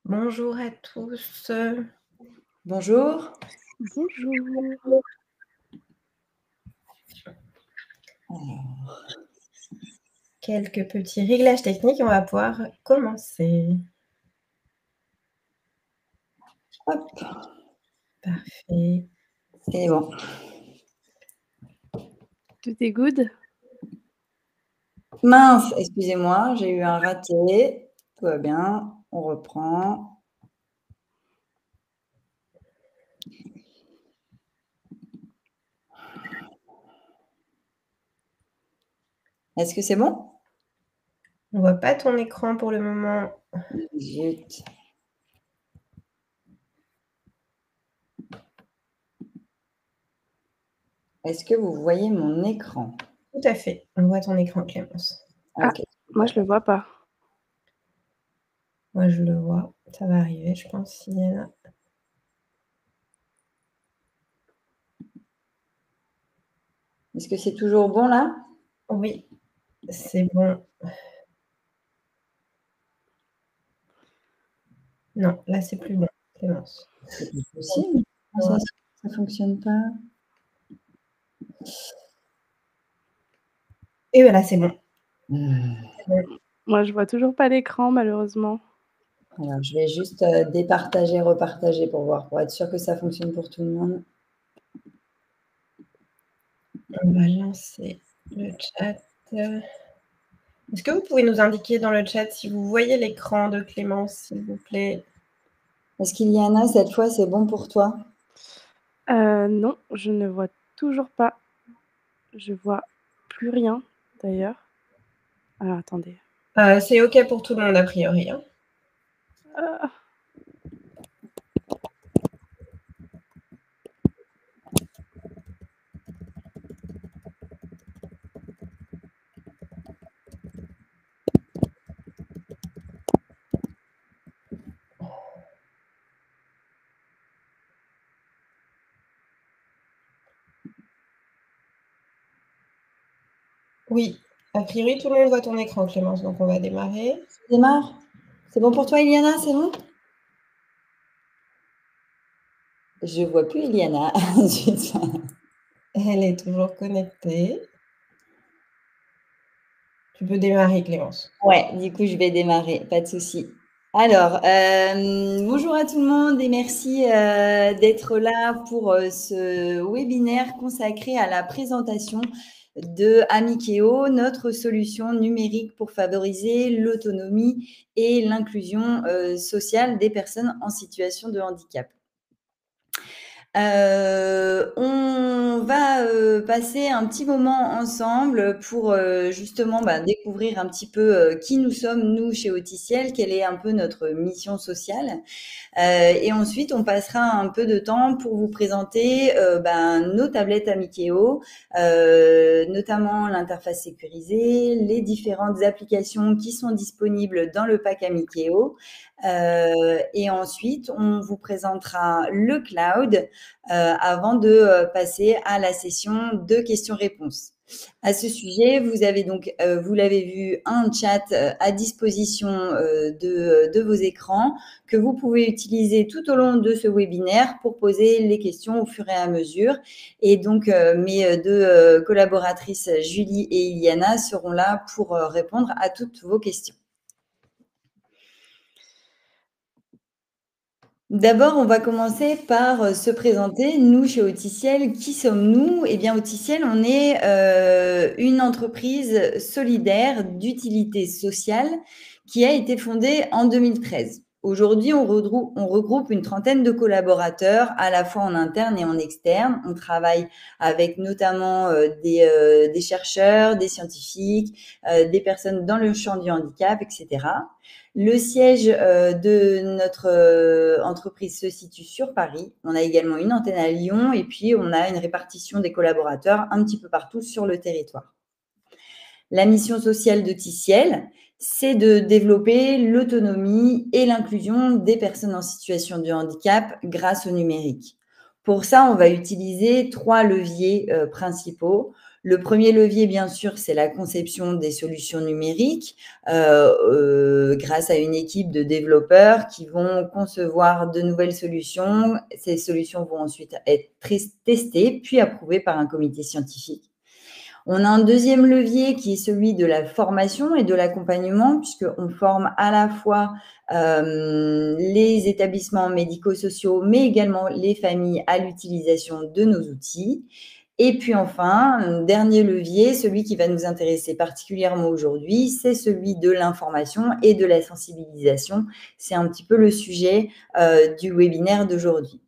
Bonjour à tous. Bonjour. Bonjour. Alors, Quelques petits réglages techniques, on va pouvoir commencer. hop, Parfait. c'est bon. Tout est good? Mince, excusez-moi, j'ai eu un raté. Tout va bien, on reprend. Est-ce que c'est bon? On voit pas ton écran pour le moment. Zut. Est-ce que vous voyez mon écran? Tout à fait, on voit ton écran, Clémence. Ah, Ok. moi je le vois pas. Moi, je le vois. Ça va arriver, je pense, Yana. Est-ce que c'est toujours bon là? Oui, c'est bon. Non, là, c'est plus bon, Clémence. C'est pas possible. Ça fonctionne pas. Et voilà, c'est bon. Moi je vois toujours pas l'écran malheureusement. Alors, je vais juste départager, repartager pour voir, pour être sûr que ça fonctionne pour tout le monde. On va lancer le chat. Est-ce que vous pouvez nous indiquer dans le chat si vous voyez l'écran de Clémence, s'il vous plaît? Est-ce qu'il y en a cette fois, c'est bon pour toi? Non, je ne vois toujours pas. Je vois plus rien d'ailleurs. Alors attendez. C'est OK pour tout le monde, a priori, hein? Ah, Oui, a priori, tout le monde voit ton écran, Clémence, donc on va démarrer. Ça démarre? C'est bon pour toi, Iliana? C'est bon? Je vois plus Iliana. Zut. Elle est toujours connectée. Tu peux démarrer, Clémence. Ouais, du coup, je vais démarrer, pas de souci. Alors, bonjour à tout le monde et merci d'être là pour ce webinaire consacré à la présentation de Amikeo, notre solution numérique pour favoriser l'autonomie et l'inclusion sociale des personnes en situation de handicap. On va passer un petit moment ensemble pour justement découvrir un petit peu qui nous sommes, nous, chez Auticiel, quelle est un peu notre mission sociale. Et ensuite, on passera un peu de temps pour vous présenter nos tablettes Amikeo, notamment l'interface sécurisée, les différentes applications qui sont disponibles dans le pack Amikeo. Et ensuite, on vous présentera le cloud avant de passer à la session de questions-réponses. À ce sujet, vous avez donc, vous l'avez vu, un chat à disposition de vos écrans que vous pouvez utiliser tout au long de ce webinaire pour poser les questions au fur et à mesure. Et donc, mes deux collaboratrices, Julie et Iliana, seront là pour répondre à toutes vos questions. D'abord, on va commencer par se présenter. Nous, chez Auticiel, qui sommes-nous? Eh bien, Auticiel, on est une entreprise solidaire d'utilité sociale qui a été fondée en 2013. Aujourd'hui, on regroupe une trentaine de collaborateurs, à la fois en interne et en externe. On travaille avec notamment des chercheurs, des scientifiques, des personnes dans le champ du handicap, etc. Le siège de notre entreprise se situe sur Paris. On a également une antenne à Lyon et puis on a une répartition des collaborateurs un petit peu partout sur le territoire. La mission sociale de Ticiel, c'est de développer l'autonomie et l'inclusion des personnes en situation de handicap grâce au numérique. Pour ça, on va utiliser trois leviers principaux. Le premier levier, bien sûr, c'est la conception des solutions numériques grâce à une équipe de développeurs qui vont concevoir de nouvelles solutions. Ces solutions vont ensuite être testées puis approuvées par un comité scientifique. On a un deuxième levier qui est celui de la formation et de l'accompagnement, puisqu'on forme à la fois les établissements médico-sociaux, mais également les familles à l'utilisation de nos outils. Et puis enfin, un dernier levier, celui qui va nous intéresser particulièrement aujourd'hui, c'est celui de l'information et de la sensibilisation. C'est un petit peu le sujet du webinaire d'aujourd'hui.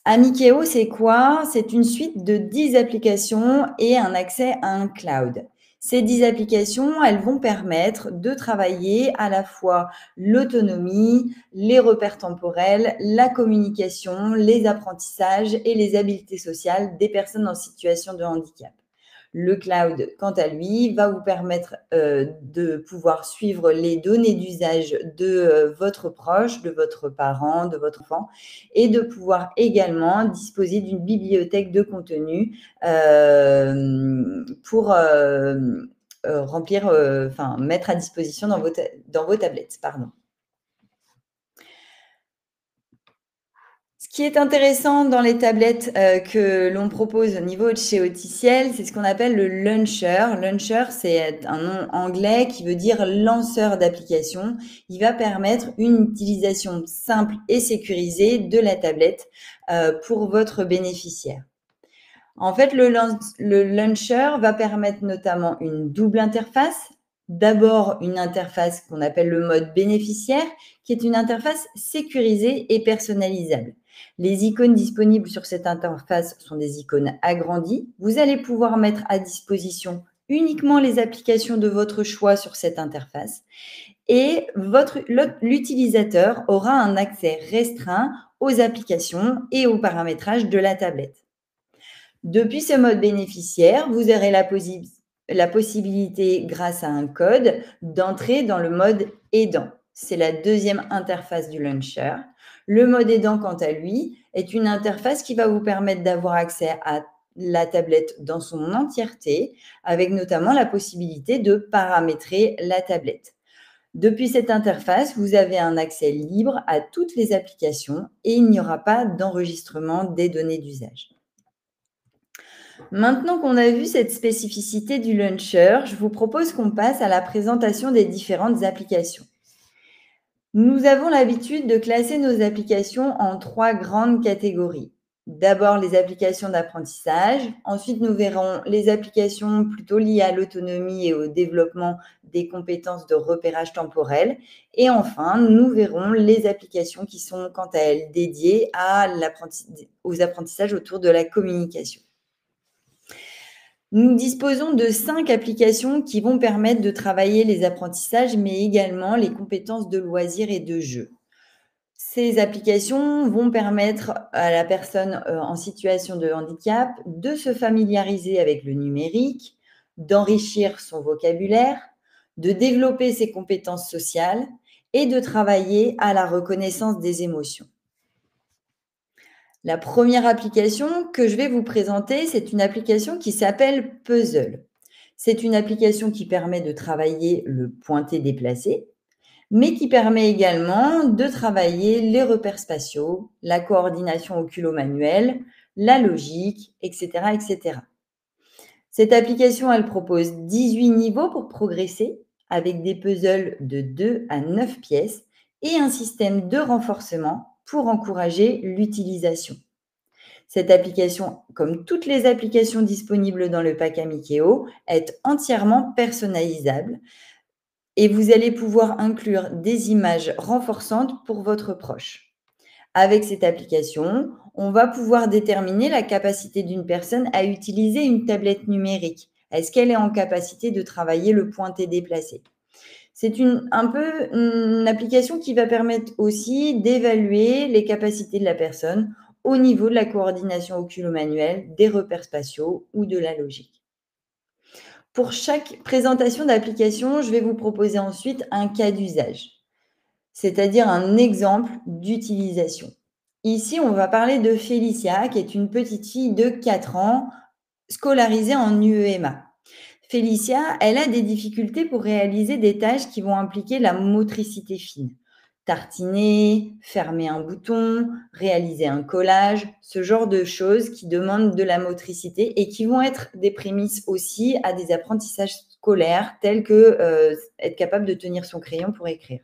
Amikeo, c'est quoi? C'est une suite de 10 applications et un accès à un cloud. Ces 10 applications, elles vont permettre de travailler à la fois l'autonomie, les repères temporels, la communication, les apprentissages et les habiletés sociales des personnes en situation de handicap. Le cloud, quant à lui, va vous permettre de pouvoir suivre les données d'usage de votre proche, de votre parent, de votre enfant, et de pouvoir également disposer d'une bibliothèque de contenu pour mettre à disposition dans vos tablettes. Pardon. Ce qui est intéressant dans les tablettes que l'on propose au niveau de chez Auticiel, c'est ce qu'on appelle le launcher. Launcher, c'est un nom anglais qui veut dire lanceur d'application. Il va permettre une utilisation simple et sécurisée de la tablette pour votre bénéficiaire. En fait, le launcher va permettre notamment une double interface. D'abord, une interface qu'on appelle le mode bénéficiaire, qui est une interface sécurisée et personnalisable. Les icônes disponibles sur cette interface sont des icônes agrandies. Vous allez pouvoir mettre à disposition uniquement les applications de votre choix sur cette interface et l'utilisateur aura un accès restreint aux applications et au paramétrage de la tablette. Depuis ce mode bénéficiaire, vous aurez la possibilité, grâce à un code, d'entrer dans le mode aidant. C'est la deuxième interface du launcher. Le mode aidant, quant à lui, est une interface qui va vous permettre d'avoir accès à la tablette dans son entièreté, avec notamment la possibilité de paramétrer la tablette. Depuis cette interface, vous avez un accès libre à toutes les applications et il n'y aura pas d'enregistrement des données d'usage. Maintenant qu'on a vu cette spécificité du launcher, je vous propose qu'on passe à la présentation des différentes applications. Nous avons l'habitude de classer nos applications en 3 grandes catégories. D'abord, les applications d'apprentissage. Ensuite, nous verrons les applications plutôt liées à l'autonomie et au développement des compétences de repérage temporel. Et enfin, nous verrons les applications qui sont, quant à elles, dédiées aux apprentissages autour de la communication. Nous disposons de 5 applications qui vont permettre de travailler les apprentissages, mais également les compétences de loisirs et de jeu. Ces applications vont permettre à la personne en situation de handicap de se familiariser avec le numérique, d'enrichir son vocabulaire, de développer ses compétences sociales et de travailler à la reconnaissance des émotions. La première application que je vais vous présenter, c'est une application qui s'appelle Puzzle. C'est une application qui permet de travailler le pointé déplacé, mais qui permet également de travailler les repères spatiaux, la coordination oculo-manuelle, la logique, etc., etc. Cette application, elle propose 18 niveaux pour progresser, avec des puzzles de 2 à 9 pièces et un système de renforcement pour encourager l'utilisation. Cette application, comme toutes les applications disponibles dans le pack Amikeo, est entièrement personnalisable et vous allez pouvoir inclure des images renforçantes pour votre proche. Avec cette application, on va pouvoir déterminer la capacité d'une personne à utiliser une tablette numérique. Est-ce qu'elle est en capacité de travailler le pointé déplacé? C'est un peu une application qui va permettre aussi d'évaluer les capacités de la personne au niveau de la coordination oculo-manuelle, des repères spatiaux ou de la logique. Pour chaque présentation d'application, je vais vous proposer ensuite un cas d'usage, c'est-à-dire un exemple d'utilisation. Ici, on va parler de Félicia, qui est une petite fille de 4 ans scolarisée en UEMA. Félicia, elle a des difficultés pour réaliser des tâches qui vont impliquer la motricité fine. Tartiner, fermer un bouton, réaliser un collage, ce genre de choses qui demandent de la motricité et qui vont être des prémices aussi à des apprentissages scolaires tels que être capable de tenir son crayon pour écrire.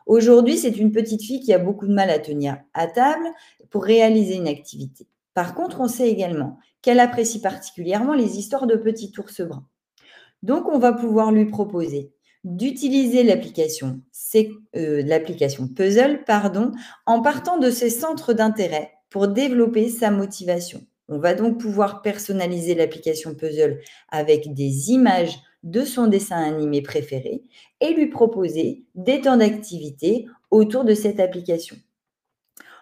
Aujourd'hui, c'est une petite fille qui a beaucoup de mal à tenir à table pour réaliser une activité. Par contre, on sait également qu'elle apprécie particulièrement les histoires de petits ours bruns. Donc, on va pouvoir lui proposer d'utiliser l'application Puzzle, en partant de ses centres d'intérêt pour développer sa motivation. On va donc pouvoir personnaliser l'application Puzzle avec des images de son dessin animé préféré et lui proposer des temps d'activité autour de cette application.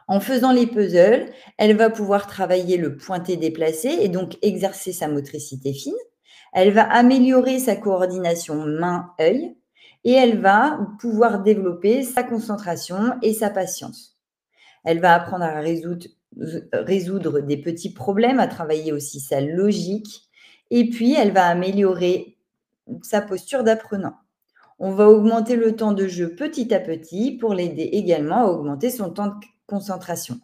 En faisant les puzzles, elle va pouvoir travailler le pointé déplacé et donc exercer sa motricité fine. Elle va améliorer sa coordination main-œil et elle va pouvoir développer sa concentration et sa patience. Elle va apprendre à résoudre des petits problèmes, à travailler aussi sa logique et puis elle va améliorer sa posture d'apprenant. On va augmenter le temps de jeu petit à petit pour l'aider également à augmenter son temps de concentration.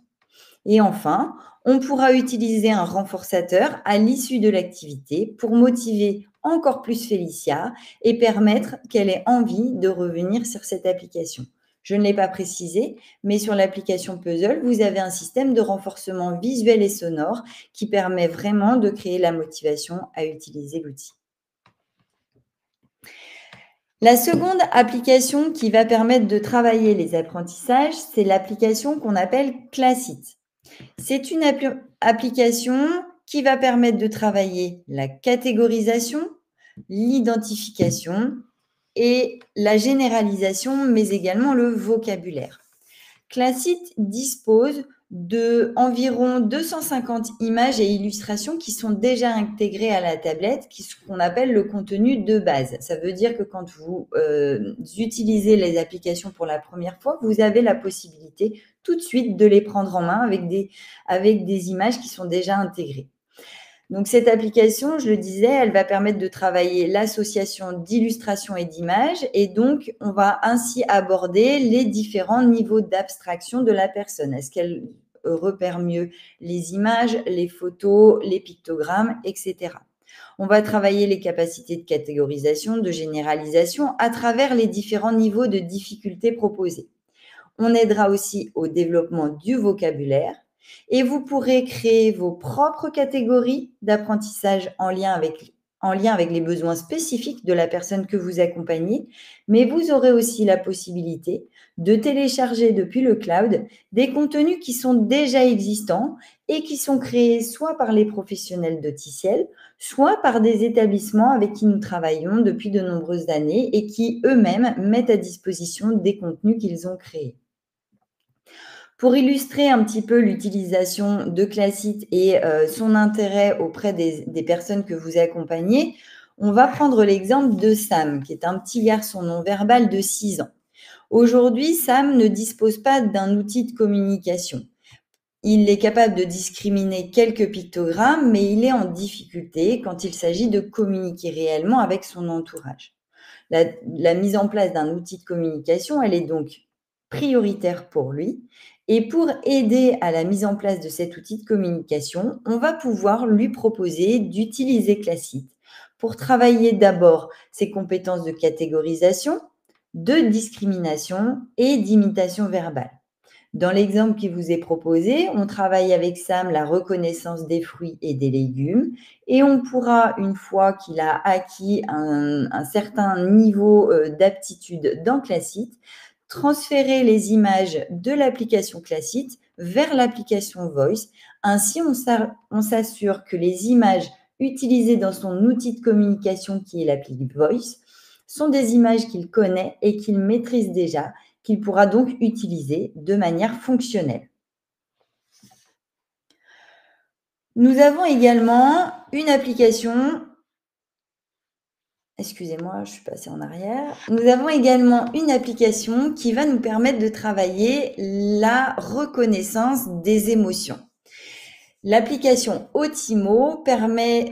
Et enfin, on pourra utiliser un renforçateur à l'issue de l'activité pour motiver encore plus Félicia et permettre qu'elle ait envie de revenir sur cette application. Je ne l'ai pas précisé, mais sur l'application Puzzle, vous avez un système de renforcement visuel et sonore qui permet vraiment de créer la motivation à utiliser l'outil. La seconde application qui va permettre de travailler les apprentissages, c'est l'application qu'on appelle Classit. C'est une application qui va permettre de travailler la catégorisation, l'identification et la généralisation, mais également le vocabulaire. Classit dispose d'environ 250 images et illustrations qui sont déjà intégrées à la tablette, ce qu'on appelle le contenu de base. Ça veut dire que quand vous utilisez les applications pour la première fois, vous avez la possibilité tout de suite de les prendre en main avec des images qui sont déjà intégrées. Donc, cette application, je le disais, elle va permettre de travailler l'association d'illustrations et d'images et donc, on va ainsi aborder les différents niveaux d'abstraction de la personne. Est-ce qu'elle repère mieux les images, les photos, les pictogrammes, etc. On va travailler les capacités de catégorisation, de généralisation à travers les différents niveaux de difficulté proposés. On aidera aussi au développement du vocabulaire. Et vous pourrez créer vos propres catégories d'apprentissage en lien avec les besoins spécifiques de la personne que vous accompagnez, mais vous aurez aussi la possibilité de télécharger depuis le cloud des contenus qui sont déjà existants et qui sont créés soit par les professionnels d'Auticiel, soit par des établissements avec qui nous travaillons depuis de nombreuses années et qui eux-mêmes mettent à disposition des contenus qu'ils ont créés. Pour illustrer un petit peu l'utilisation de Classit et son intérêt auprès des personnes que vous accompagnez, on va prendre l'exemple de Sam, qui est un petit garçon non-verbal de 6 ans. Aujourd'hui, Sam ne dispose pas d'un outil de communication. Il est capable de discriminer quelques pictogrammes, mais il est en difficulté quand il s'agit de communiquer réellement avec son entourage. La mise en place d'un outil de communication, elle est donc prioritaire pour lui. Et pour aider à la mise en place de cet outil de communication, on va pouvoir lui proposer d'utiliser Classit pour travailler d'abord ses compétences de catégorisation, de discrimination et d'imitation verbale. Dans l'exemple qui vous est proposé, on travaille avec Sam la reconnaissance des fruits et des légumes et on pourra, une fois qu'il a acquis un certain niveau d'aptitude dans Classit, transférer les images de l'application Classit vers l'application Voice. Ainsi, on s'assure que les images utilisées dans son outil de communication qui est l'appli Voice sont des images qu'il connaît et qu'il maîtrise déjà, qu'il pourra donc utiliser de manière fonctionnelle. Nous avons également une application. Excusez-moi, je suis passée en arrière. Nous avons également une application qui va nous permettre de travailler la reconnaissance des émotions. L'application Otimo permet,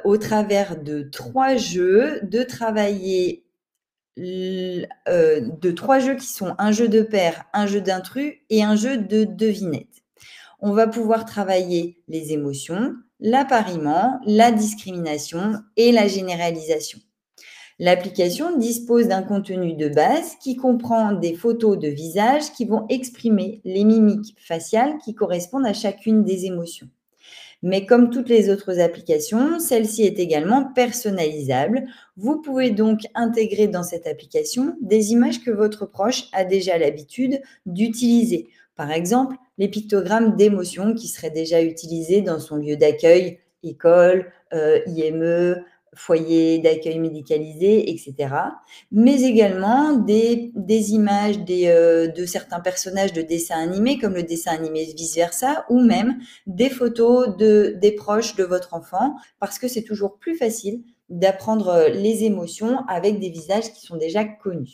au travers de 3 jeux, de travailler de 3 jeux qui sont un jeu de pair, un jeu d'intrus et un jeu de devinette. On va pouvoir travailler les émotions, l'appariement, la discrimination et la généralisation. L'application dispose d'un contenu de base qui comprend des photos de visage qui vont exprimer les mimiques faciales qui correspondent à chacune des émotions. Mais comme toutes les autres applications, celle-ci est également personnalisable. Vous pouvez donc intégrer dans cette application des images que votre proche a déjà l'habitude d'utiliser. Par exemple, les pictogrammes d'émotions qui seraient déjà utilisés dans son lieu d'accueil, école, IME, foyer d'accueil médicalisé, etc. Mais également des images de certains personnages de dessins animés, comme le dessin animé vice-versa, ou même des photos des proches de votre enfant, parce que c'est toujours plus facile d'apprendre les émotions avec des visages qui sont déjà connus.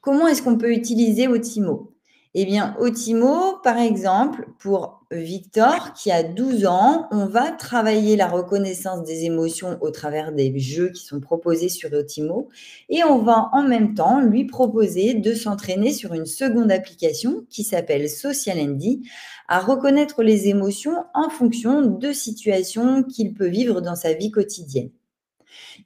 Comment est-ce qu'on peut utiliser Otimo ? Eh bien, Otimo, par exemple, pour Victor, qui a 12 ans, on va travailler la reconnaissance des émotions au travers des jeux qui sont proposés sur Otimo et on va en même temps lui proposer de s'entraîner sur une seconde application qui s'appelle Social Andy à reconnaître les émotions en fonction de situations qu'il peut vivre dans sa vie quotidienne.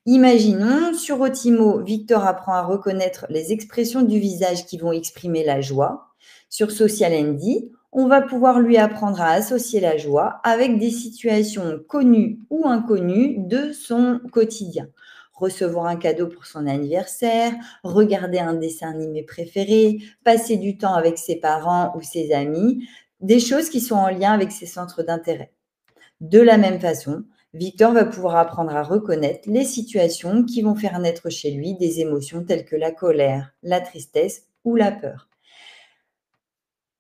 Imaginons, sur Otimo, Victor apprend à reconnaître les expressions du visage qui vont exprimer la joie. Sur Social Andy, on va pouvoir lui apprendre à associer la joie avec des situations connues ou inconnues de son quotidien. Recevoir un cadeau pour son anniversaire, regarder un dessin animé préféré, passer du temps avec ses parents ou ses amis, des choses qui sont en lien avec ses centres d'intérêt. De la même façon, Victor va pouvoir apprendre à reconnaître les situations qui vont faire naître chez lui des émotions telles que la colère, la tristesse ou la peur.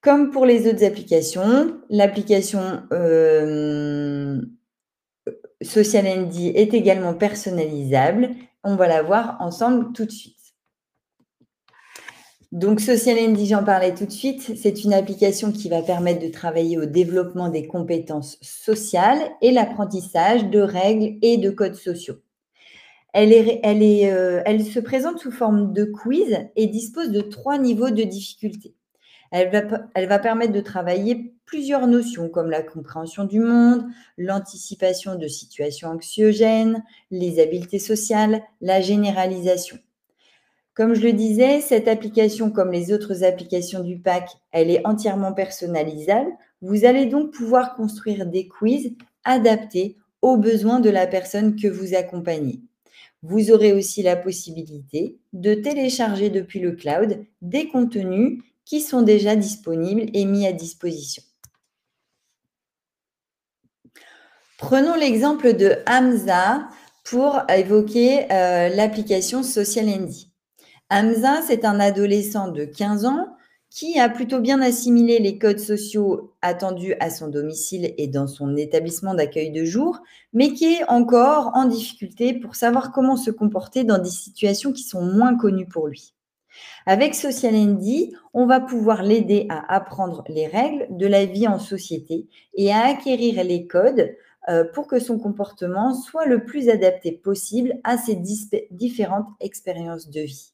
Comme pour les autres applications, l'application Social Andy est également personnalisable. On va la voir ensemble tout de suite. Donc, Social Andy, j'en parlais tout de suite, c'est une application qui va permettre de travailler au développement des compétences sociales et l'apprentissage de règles et de codes sociaux. Elle se présente sous forme de quiz et dispose de 3 niveaux de difficulté. Elle va permettre de travailler plusieurs notions comme la compréhension du monde, l'anticipation de situations anxiogènes, les habiletés sociales, la généralisation. Comme je le disais, cette application, comme les autres applications du pack, elle est entièrement personnalisable. Vous allez donc pouvoir construire des quiz adaptés aux besoins de la personne que vous accompagnez. Vous aurez aussi la possibilité de télécharger depuis le cloud des contenus qui sont déjà disponibles et mis à disposition. Prenons l'exemple de Hamza pour évoquer l'application Social Andy. Hamza, c'est un adolescent de 15 ans qui a plutôt bien assimilé les codes sociaux attendus à son domicile et dans son établissement d'accueil de jour, mais qui est encore en difficulté pour savoir comment se comporter dans des situations qui sont moins connues pour lui. Avec Social Andy, on va pouvoir l'aider à apprendre les règles de la vie en société et à acquérir les codes pour que son comportement soit le plus adapté possible à ses différentes expériences de vie.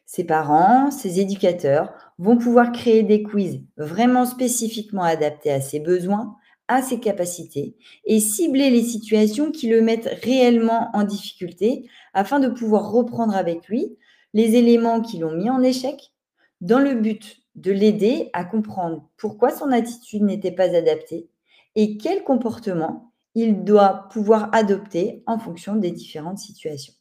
Ses parents, ses éducateurs vont pouvoir créer des quiz vraiment spécifiquement adaptés à ses besoins, à ses capacités et cibler les situations qui le mettent réellement en difficulté afin de pouvoir reprendre avec lui les éléments qui l'ont mis en échec dans le but de l'aider à comprendre pourquoi son attitude n'était pas adaptée et quel comportement il doit pouvoir adopter en fonction des différentes situations.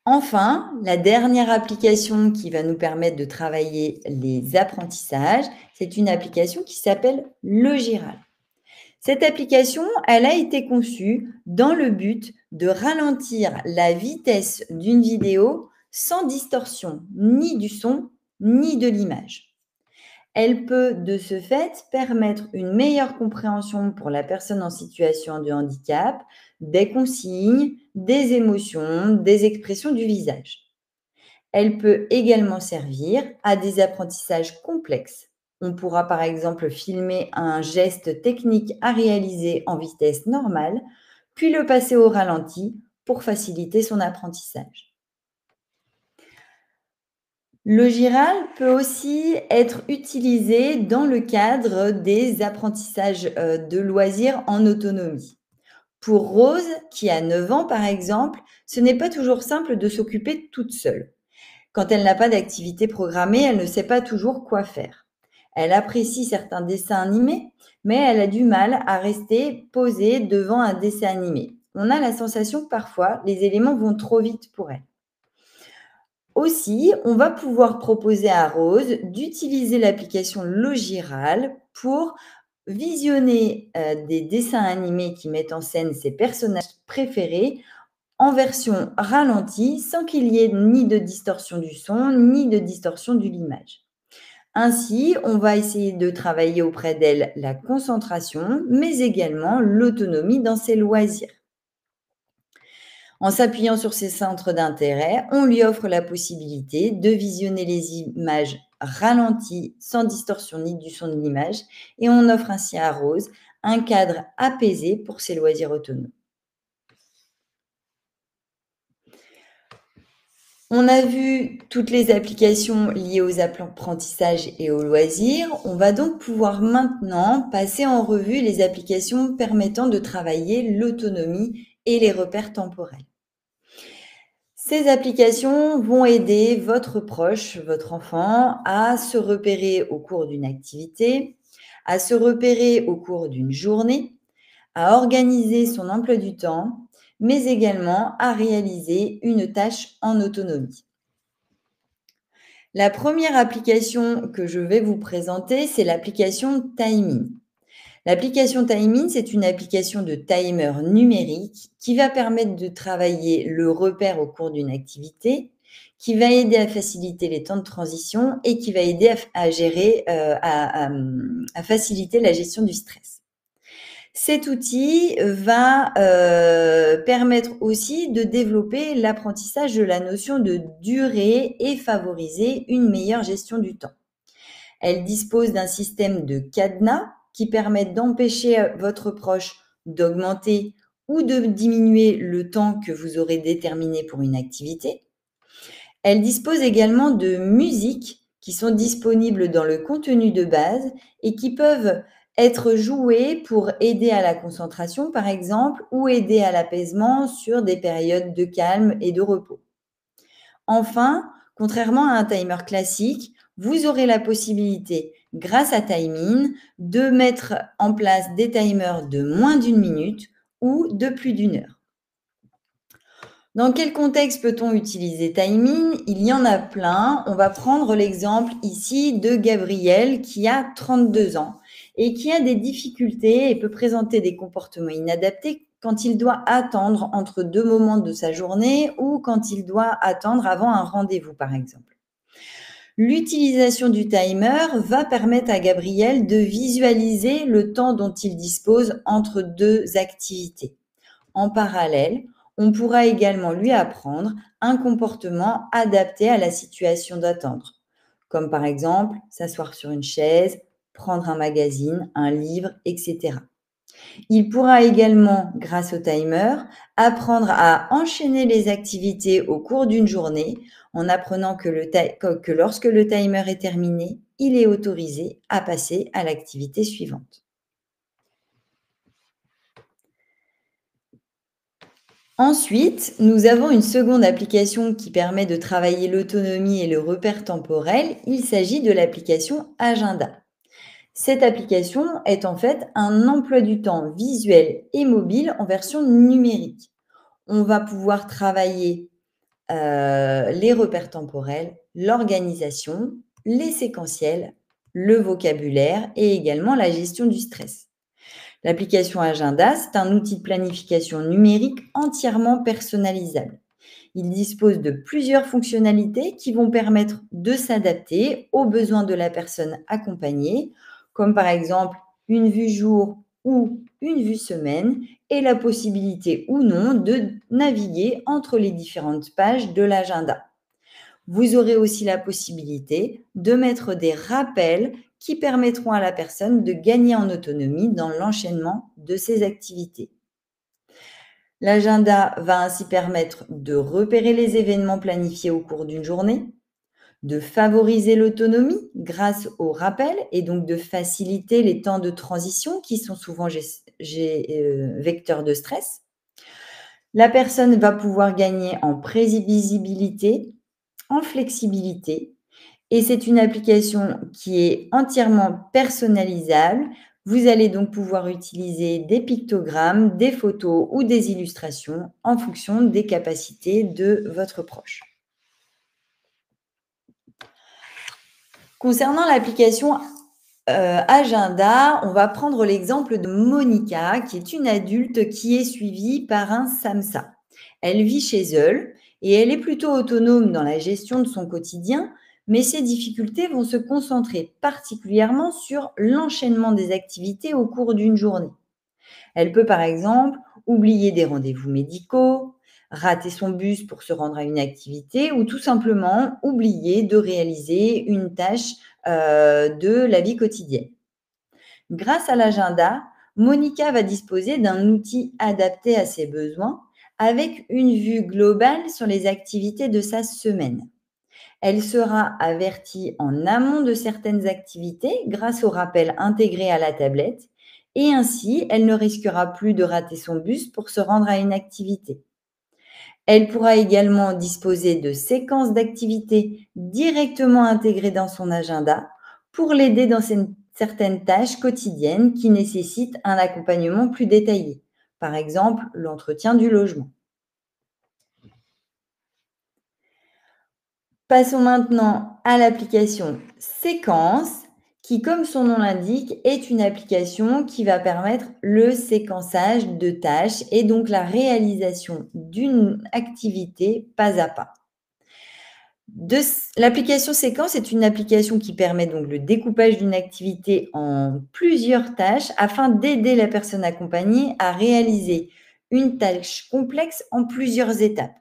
Enfin, la dernière application qui va nous permettre de travailler les apprentissages, c'est une application qui s'appelle Logiral. Cette application, elle a été conçue dans le but de ralentir la vitesse d'une vidéo sans distorsion ni du son ni de l'image. Elle peut, de ce fait, permettre une meilleure compréhension pour la personne en situation de handicap des consignes, des émotions, des expressions du visage. Elle peut également servir à des apprentissages complexes, On pourra par exemple filmer un geste technique à réaliser en vitesse normale, puis le passer au ralenti pour faciliter son apprentissage. Le Giral peut aussi être utilisé dans le cadre des apprentissages de loisirs en autonomie. Pour Rose, qui a 9 ans par exemple, ce n'est pas toujours simple de s'occuper toute seule. Quand elle n'a pas d'activité programmée, elle ne sait pas toujours quoi faire. Elle apprécie certains dessins animés, mais elle a du mal à rester posée devant un dessin animé. On a la sensation que parfois, les éléments vont trop vite pour elle. Aussi, on va pouvoir proposer à Rose d'utiliser l'application Logiral pour visionner des dessins animés qui mettent en scène ses personnages préférés en version ralentie, sans qu'il y ait ni de distorsion du son, ni de distorsion de l'image. Ainsi, on va essayer de travailler auprès d'elle la concentration, mais également l'autonomie dans ses loisirs. En s'appuyant sur ses centres d'intérêt, on lui offre la possibilité de visionner les images ralenties, sans distorsion ni du son de l'image, et on offre ainsi à Rose un cadre apaisé pour ses loisirs autonomes. On a vu toutes les applications liées aux apprentissages et aux loisirs. On va donc pouvoir maintenant passer en revue les applications permettant de travailler l'autonomie et les repères temporels. Ces applications vont aider votre proche, votre enfant, à se repérer au cours d'une activité, à se repérer au cours d'une journée, à organiser son emploi du temps, mais également à réaliser une tâche en autonomie. La première application que je vais vous présenter, c'est l'application Timing. L'application Timing, c'est une application de timer numérique qui va permettre de travailler le repère au cours d'une activité, qui va aider à faciliter les temps de transition et qui va aider à gérer, à faciliter la gestion du stress. Cet outil va permettre aussi de développer l'apprentissage de la notion de durée et favoriser une meilleure gestion du temps. Elle dispose d'un système de cadenas qui permet d'empêcher votre proche d'augmenter ou de diminuer le temps que vous aurez déterminé pour une activité. Elle dispose également de musiques qui sont disponibles dans le contenu de base et qui peuvent être jouées pour aider à la concentration, par exemple, ou aider à l'apaisement sur des périodes de calme et de repos. Enfin, contrairement à un timer classique, vous aurez la possibilité, grâce à Timing, de mettre en place des timers de moins d'1 minute ou de plus d'1 heure. Dans quel contexte peut-on utiliser Timing? Il y en a plein. On va prendre l'exemple ici de Gabriel qui a 32 ans et qui a des difficultés et peut présenter des comportements inadaptés quand il doit attendre entre 2 moments de sa journée ou quand il doit attendre avant un rendez-vous, par exemple. L'utilisation du timer va permettre à Gabriel de visualiser le temps dont il dispose entre 2 activités. En parallèle, on pourra également lui apprendre un comportement adapté à la situation d'attendre, comme par exemple s'asseoir sur une chaise, prendre un magazine, un livre, etc. Il pourra également, grâce au timer, apprendre à enchaîner les activités au cours d'une journée en apprenant que lorsque le timer est terminé, il est autorisé à passer à l'activité suivante. Ensuite, nous avons une seconde application qui permet de travailler l'autonomie et le repère temporel. Il s'agit de l'application Agenda. Cette application est en fait un emploi du temps visuel et mobile en version numérique. On va pouvoir travailler les repères temporels, l'organisation, les séquentiels, le vocabulaire et également la gestion du stress. L'application Agenda, c'est un outil de planification numérique entièrement personnalisable. Il dispose de plusieurs fonctionnalités qui vont permettre de s'adapter aux besoins de la personne accompagnée, comme par exemple une vue jour ou une vue semaine, et la possibilité ou non de naviguer entre les différentes pages de l'agenda. Vous aurez aussi la possibilité de mettre des rappels qui permettront à la personne de gagner en autonomie dans l'enchaînement de ses activités. L'agenda va ainsi permettre de repérer les événements planifiés au cours d'une journée, de favoriser l'autonomie grâce au rappel et donc de faciliter les temps de transition qui sont souvent vecteurs de stress. La personne va pouvoir gagner en prévisibilité, en flexibilité, et c'est une application qui est entièrement personnalisable. Vous allez donc pouvoir utiliser des pictogrammes, des photos ou des illustrations en fonction des capacités de votre proche. Concernant l'application Agenda, on va prendre l'exemple de Monica, qui est une adulte qui est suivie par un SAMSA. Elle vit chez elle et elle est plutôt autonome dans la gestion de son quotidien, mais ses difficultés vont se concentrer particulièrement sur l'enchaînement des activités au cours d'une journée. Elle peut par exemple oublier des rendez-vous médicaux, rater son bus pour se rendre à une activité ou tout simplement oublier de réaliser une tâche de la vie quotidienne. Grâce à l'agenda, Monica va disposer d'un outil adapté à ses besoins avec une vue globale sur les activités de sa semaine. Elle sera avertie en amont de certaines activités grâce au rappel intégré à la tablette et ainsi, elle ne risquera plus de rater son bus pour se rendre à une activité. Elle pourra également disposer de séquences d'activités directement intégrées dans son agenda pour l'aider dans certaines tâches quotidiennes qui nécessitent un accompagnement plus détaillé, par exemple l'entretien du logement. Passons maintenant à l'application Séquence, qui, comme son nom l'indique, est une application qui va permettre le séquençage de tâches et donc la réalisation d'une activité pas à pas. L'application Séquence est une application qui permet donc le découpage d'une activité en plusieurs tâches afin d'aider la personne accompagnée à réaliser une tâche complexe en plusieurs étapes.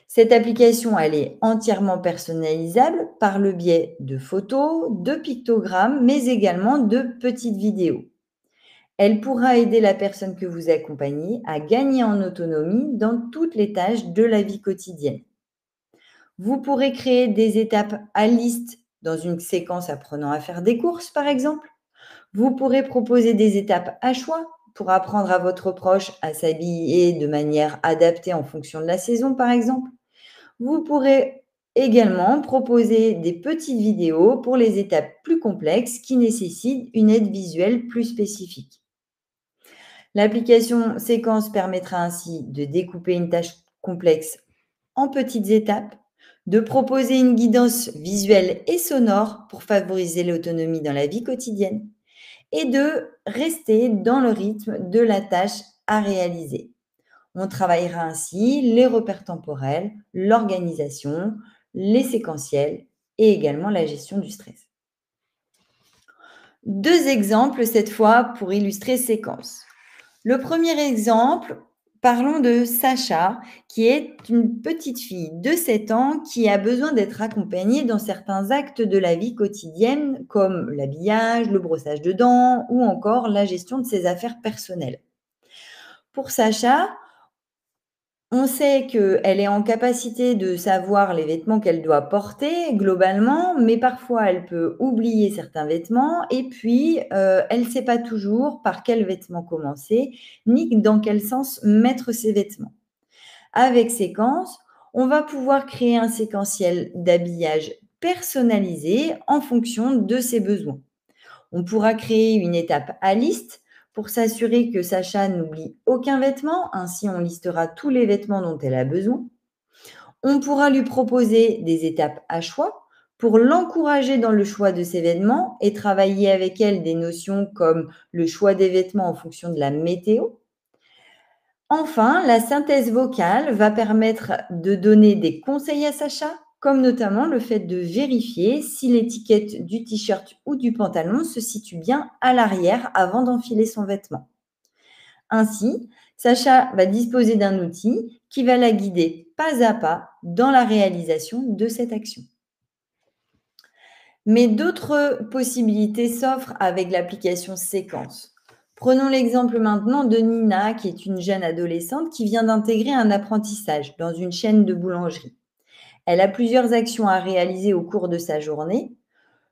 Cette application, elle est entièrement personnalisable par le biais de photos, de pictogrammes, mais également de petites vidéos. Elle pourra aider la personne que vous accompagnez à gagner en autonomie dans toutes les tâches de la vie quotidienne. Vous pourrez créer des étapes à liste dans une séquence apprenant à faire des courses, par exemple. Vous pourrez proposer des étapes à choix pour apprendre à votre proche à s'habiller de manière adaptée en fonction de la saison, par exemple. Vous pourrez également proposer des petites vidéos pour les étapes plus complexes qui nécessitent une aide visuelle plus spécifique. L'application Séquence permettra ainsi de découper une tâche complexe en petites étapes, de proposer une guidance visuelle et sonore pour favoriser l'autonomie dans la vie quotidienne et de rester dans le rythme de la tâche à réaliser. On travaillera ainsi les repères temporels, l'organisation, les séquentiels et également la gestion du stress. 2 exemples cette fois pour illustrer Séquence. Le premier exemple, parlons de Sacha, qui est une petite fille de 7 ans qui a besoin d'être accompagnée dans certains actes de la vie quotidienne comme l'habillage, le brossage de dents ou encore la gestion de ses affaires personnelles. Pour Sacha, on sait qu'elle est en capacité de savoir les vêtements qu'elle doit porter globalement, mais parfois elle peut oublier certains vêtements et puis elle ne sait pas toujours par quel vêtement commencer, ni dans quel sens mettre ses vêtements. Avec Séquence, on va pouvoir créer un séquentiel d'habillage personnalisé en fonction de ses besoins. On pourra créer une étape à liste pour s'assurer que Sacha n'oublie aucun vêtement, ainsi on listera tous les vêtements dont elle a besoin. On pourra lui proposer des étapes à choix pour l'encourager dans le choix de ses vêtements et travailler avec elle des notions comme le choix des vêtements en fonction de la météo. Enfin, la synthèse vocale va permettre de donner des conseils à Sacha, comme notamment le fait de vérifier si l'étiquette du t-shirt ou du pantalon se situe bien à l'arrière avant d'enfiler son vêtement. Ainsi, Sacha va disposer d'un outil qui va la guider pas à pas dans la réalisation de cette action. Mais d'autres possibilités s'offrent avec l'application Séquence. Prenons l'exemple maintenant de Nina, qui est une jeune adolescente qui vient d'intégrer un apprentissage dans une chaîne de boulangerie. Elle a plusieurs actions à réaliser au cours de sa journée,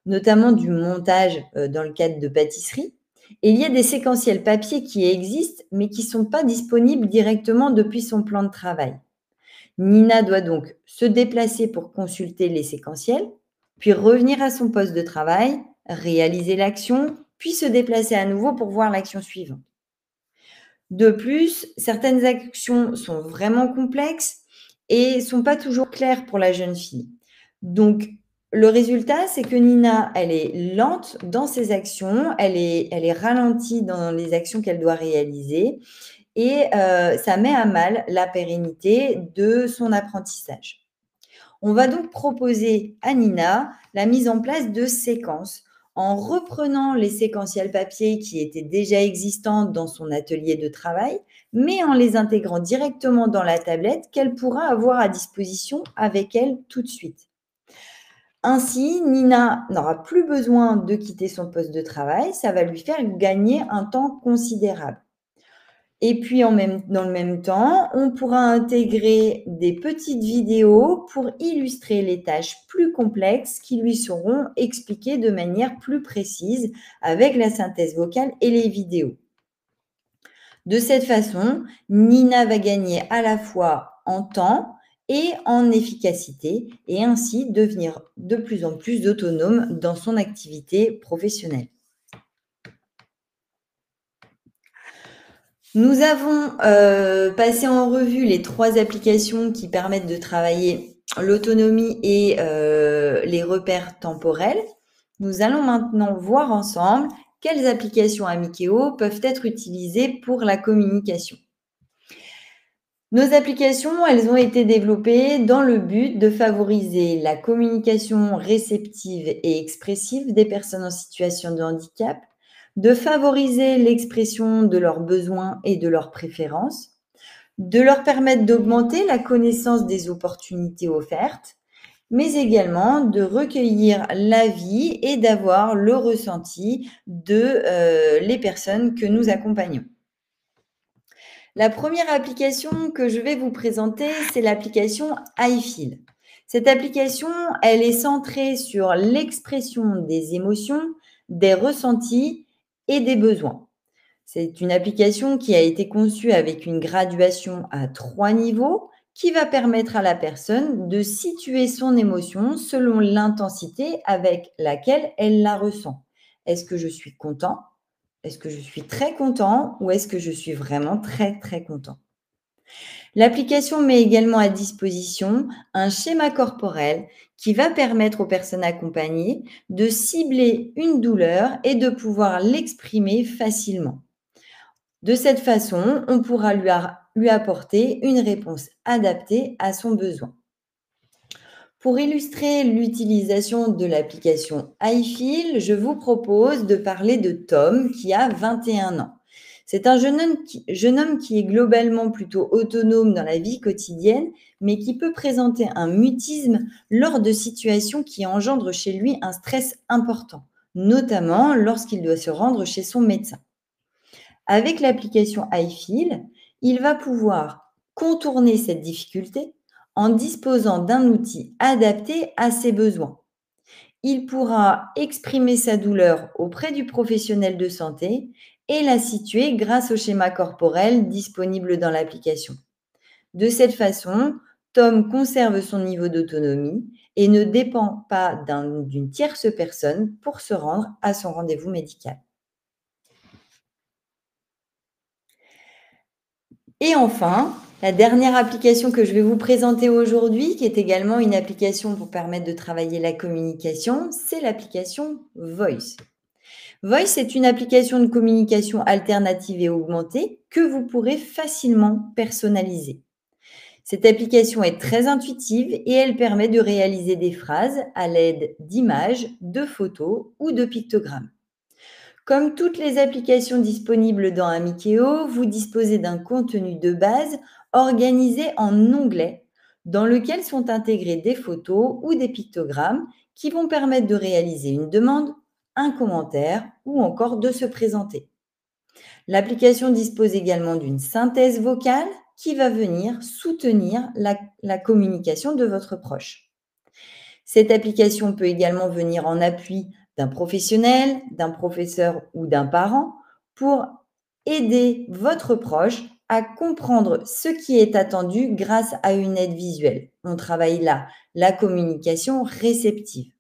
notamment du montage dans le cadre de pâtisserie. Et il y a des séquentiels papier qui existent, mais qui ne sont pas disponibles directement depuis son plan de travail. Nina doit donc se déplacer pour consulter les séquentiels, puis revenir à son poste de travail, réaliser l'action, puis se déplacer à nouveau pour voir l'action suivante. De plus, certaines actions sont vraiment complexes et ne sont pas toujours claires pour la jeune fille. Donc, le résultat, c'est que Nina, elle est lente dans ses actions, elle est ralentie dans les actions qu'elle doit réaliser et ça met à mal la pérennité de son apprentissage. On va donc proposer à Nina la mise en place de séquences en reprenant les séquentiels papier qui étaient déjà existants dans son atelier de travail, mais en les intégrant directement dans la tablette qu'elle pourra avoir à disposition avec elle tout de suite. Ainsi, Nina n'aura plus besoin de quitter son poste de travail, ça va lui faire gagner un temps considérable. Et puis, dans le même temps, on pourra intégrer des petites vidéos pour illustrer les tâches plus complexes qui lui seront expliquées de manière plus précise avec la synthèse vocale et les vidéos. De cette façon, Nina va gagner à la fois en temps et en efficacité et ainsi devenir de plus en plus autonome dans son activité professionnelle. Nous avons passé en revue les 3 applications qui permettent de travailler l'autonomie et les repères temporels. Nous allons maintenant voir ensemble quelles applications Amikeo peuvent être utilisées pour la communication. Nos applications, elles ont été développées dans le but de favoriser la communication réceptive et expressive des personnes en situation de handicap, de favoriser l'expression de leurs besoins et de leurs préférences, de leur permettre d'augmenter la connaissance des opportunités offertes, mais également de recueillir l'avis et d'avoir le ressenti de les personnes que nous accompagnons. La première application que je vais vous présenter, c'est l'application iFeel. Cette application, elle est centrée sur l'expression des émotions, des ressentis et des besoins. C'est une application qui a été conçue avec une graduation à 3 niveaux qui va permettre à la personne de situer son émotion selon l'intensité avec laquelle elle la ressent. Est-ce que je suis content ? Est-ce que je suis très content ou est-ce que je suis vraiment très, très content ? L'application met également à disposition un schéma corporel qui va permettre aux personnes accompagnées de cibler une douleur et de pouvoir l'exprimer facilement. De cette façon, on pourra lui apporter une réponse adaptée à son besoin. Pour illustrer l'utilisation de l'application iFeel, je vous propose de parler de Tom qui a 21 ans. C'est un jeune homme qui est globalement plutôt autonome dans la vie quotidienne, mais qui peut présenter un mutisme lors de situations qui engendrent chez lui un stress important, notamment lorsqu'il doit se rendre chez son médecin. Avec l'application iFeel, il va pouvoir contourner cette difficulté en disposant d'un outil adapté à ses besoins. Il pourra exprimer sa douleur auprès du professionnel de santé et la situer grâce au schéma corporel disponible dans l'application. De cette façon, Tom conserve son niveau d'autonomie et ne dépend pas d'une tierce personne pour se rendre à son rendez-vous médical. Et enfin, la dernière application que je vais vous présenter aujourd'hui, qui est également une application pour permettre de travailler la communication, c'est l'application Voice. Voice est une application de communication alternative et augmentée que vous pourrez facilement personnaliser. Cette application est très intuitive et elle permet de réaliser des phrases à l'aide d'images, de photos ou de pictogrammes. Comme toutes les applications disponibles dans Amikeo, vous disposez d'un contenu de base organisé en onglets dans lequel sont intégrés des photos ou des pictogrammes qui vont permettre de réaliser une demande, un commentaire ou encore de se présenter. L'application dispose également d'une synthèse vocale qui va venir soutenir la communication de votre proche. Cette application peut également venir en appui d'un professionnel, d'un professeur ou d'un parent pour aider votre proche à comprendre ce qui est attendu grâce à une aide visuelle. On travaille là la communication réceptive.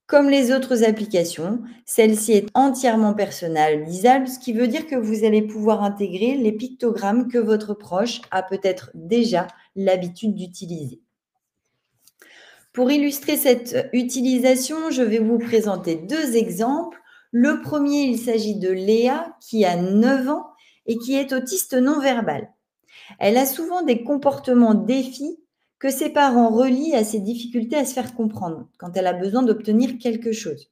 Comme les autres applications, celle-ci est entièrement personnalisable, ce qui veut dire que vous allez pouvoir intégrer les pictogrammes que votre proche a peut-être déjà l'habitude d'utiliser. Pour illustrer cette utilisation, je vais vous présenter 2 exemples. Le premier, il s'agit de Léa, qui a 9 ans et qui est autiste non-verbal. Elle a souvent des comportements défis que ses parents relient à ses difficultés à se faire comprendre quand elle a besoin d'obtenir quelque chose.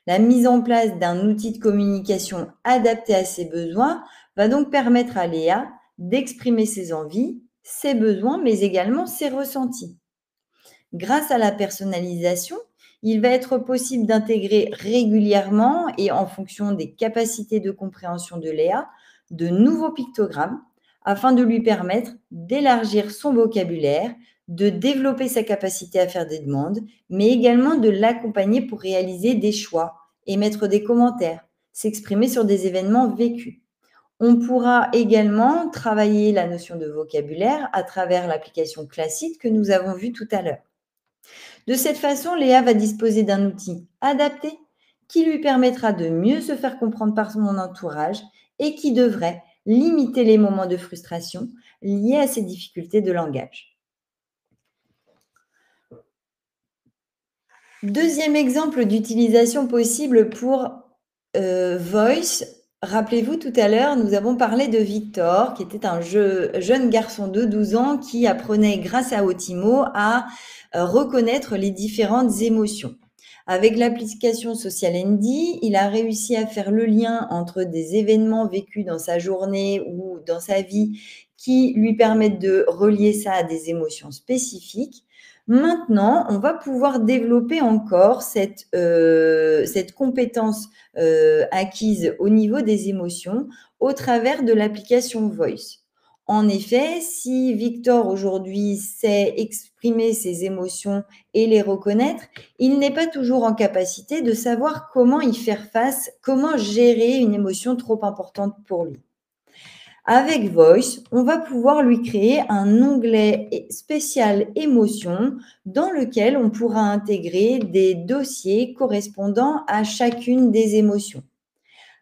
La mise en place d'un outil de communication adapté à ses besoins va donc permettre à Léa d'exprimer ses envies, ses besoins, mais également ses ressentis. Grâce à la personnalisation, il va être possible d'intégrer régulièrement et en fonction des capacités de compréhension de Léa, de nouveaux pictogrammes afin de lui permettre d'élargir son vocabulaire, de développer sa capacité à faire des demandes, mais également de l'accompagner pour réaliser des choix, émettre des commentaires, s'exprimer sur des événements vécus. On pourra également travailler la notion de vocabulaire à travers l'application classique que nous avons vue tout à l'heure. De cette façon, Léa va disposer d'un outil adapté qui lui permettra de mieux se faire comprendre par son entourage et qui devrait limiter les moments de frustration liés à ses difficultés de langage. Deuxième exemple d'utilisation possible pour Voice. Rappelez-vous, tout à l'heure, nous avons parlé de Victor, qui était un jeune garçon de 12 ans qui apprenait, grâce à Otimo, à reconnaître les différentes émotions. Avec l'application Social ND, il a réussi à faire le lien entre des événements vécus dans sa journée ou dans sa vie qui lui permettent de relier ça à des émotions spécifiques. Maintenant, on va pouvoir développer encore cette compétence acquise au niveau des émotions au travers de l'application Voice. En effet, si Victor aujourd'hui sait exprimer ses émotions et les reconnaître, il n'est pas toujours en capacité de savoir comment y faire face, comment gérer une émotion trop importante pour lui. Avec Voice, on va pouvoir lui créer un onglet spécial émotions dans lequel on pourra intégrer des dossiers correspondant à chacune des émotions.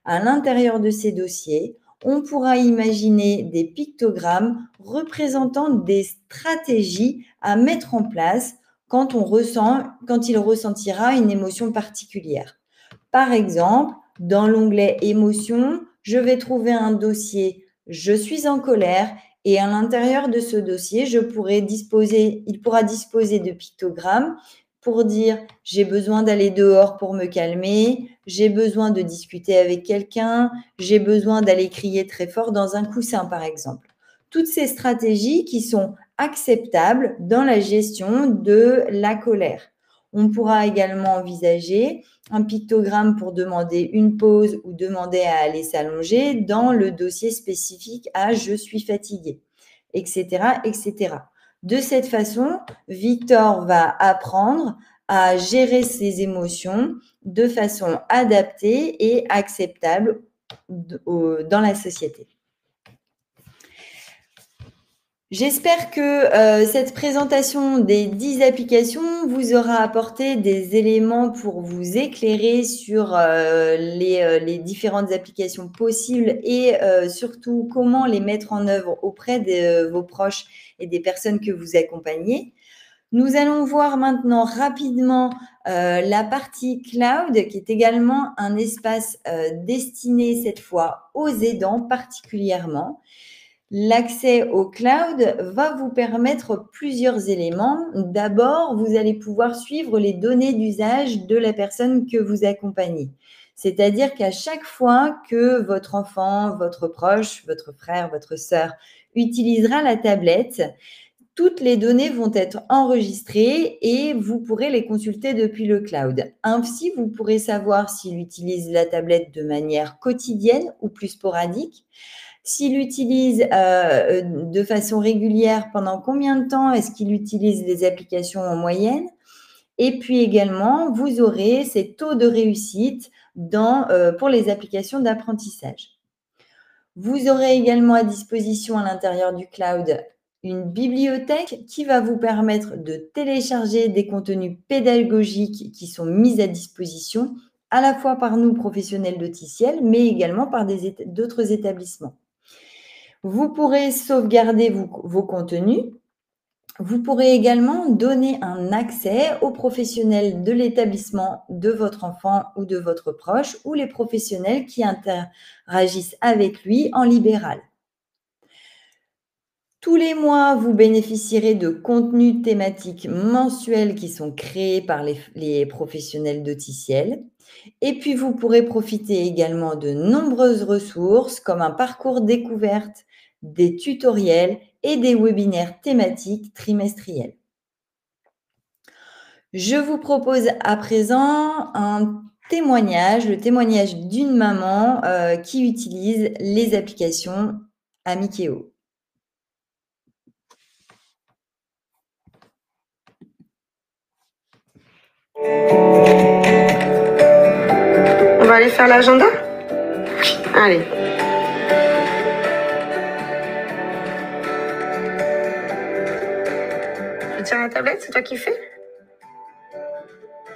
À l'intérieur de ces dossiers, on pourra imaginer des pictogrammes représentant des stratégies à mettre en place quand il ressentira une émotion particulière. Par exemple, dans l'onglet émotions, je vais trouver un dossier « Je suis en colère » et à l'intérieur de ce dossier, il pourra disposer de pictogrammes pour dire « j'ai besoin d'aller dehors pour me calmer », « j'ai besoin de discuter avec quelqu'un », « j'ai besoin d'aller crier très fort dans un coussin » par exemple. Toutes ces stratégies qui sont acceptables dans la gestion de la colère. On pourra également envisager un pictogramme pour demander une pause ou demander à aller s'allonger dans le dossier spécifique à « je suis fatigué », etc., etc. De cette façon, Victor va apprendre à gérer ses émotions de façon adaptée et acceptable dans la société. J'espère que cette présentation des 10 applications vous aura apporté des éléments pour vous éclairer sur les différentes applications possibles et surtout comment les mettre en œuvre auprès de vos proches et des personnes que vous accompagnez. Nous allons voir maintenant rapidement la partie cloud, qui est également un espace destiné cette fois aux aidants particulièrement. L'accès au cloud va vous permettre plusieurs éléments. D'abord, vous allez pouvoir suivre les données d'usage de la personne que vous accompagnez. C'est-à-dire qu'à chaque fois que votre enfant, votre proche, votre frère, votre sœur utilisera la tablette, toutes les données vont être enregistrées et vous pourrez les consulter depuis le cloud. Ainsi, vous pourrez savoir s'il utilise la tablette de manière quotidienne ou plus sporadique. S'il l'utilise de façon régulière, pendant combien de temps est-ce qu'il utilise les applications en moyenne? Et puis également, vous aurez ces taux de réussite pour les applications d'apprentissage. Vous aurez également à disposition à l'intérieur du cloud une bibliothèque qui va vous permettre de télécharger des contenus pédagogiques qui sont mis à disposition à la fois par nous, professionnels d'Auticiel, mais également par d'autres établissements. Vous pourrez sauvegarder vos contenus. Vous pourrez également donner un accès aux professionnels de l'établissement de votre enfant ou de votre proche ou les professionnels qui interagissent avec lui en libéral. Tous les mois, vous bénéficierez de contenus thématiques mensuels qui sont créés par les professionnels d'Auticiel. Et puis, vous pourrez profiter également de nombreuses ressources comme un parcours découverte, des tutoriels et des webinaires thématiques trimestriels. Je vous propose à présent un témoignage, le témoignage d'une maman qui utilise les applications Amikeo. On va aller faire l'agenda? Allez. Tu tiens la tablette, c'est toi qui fais?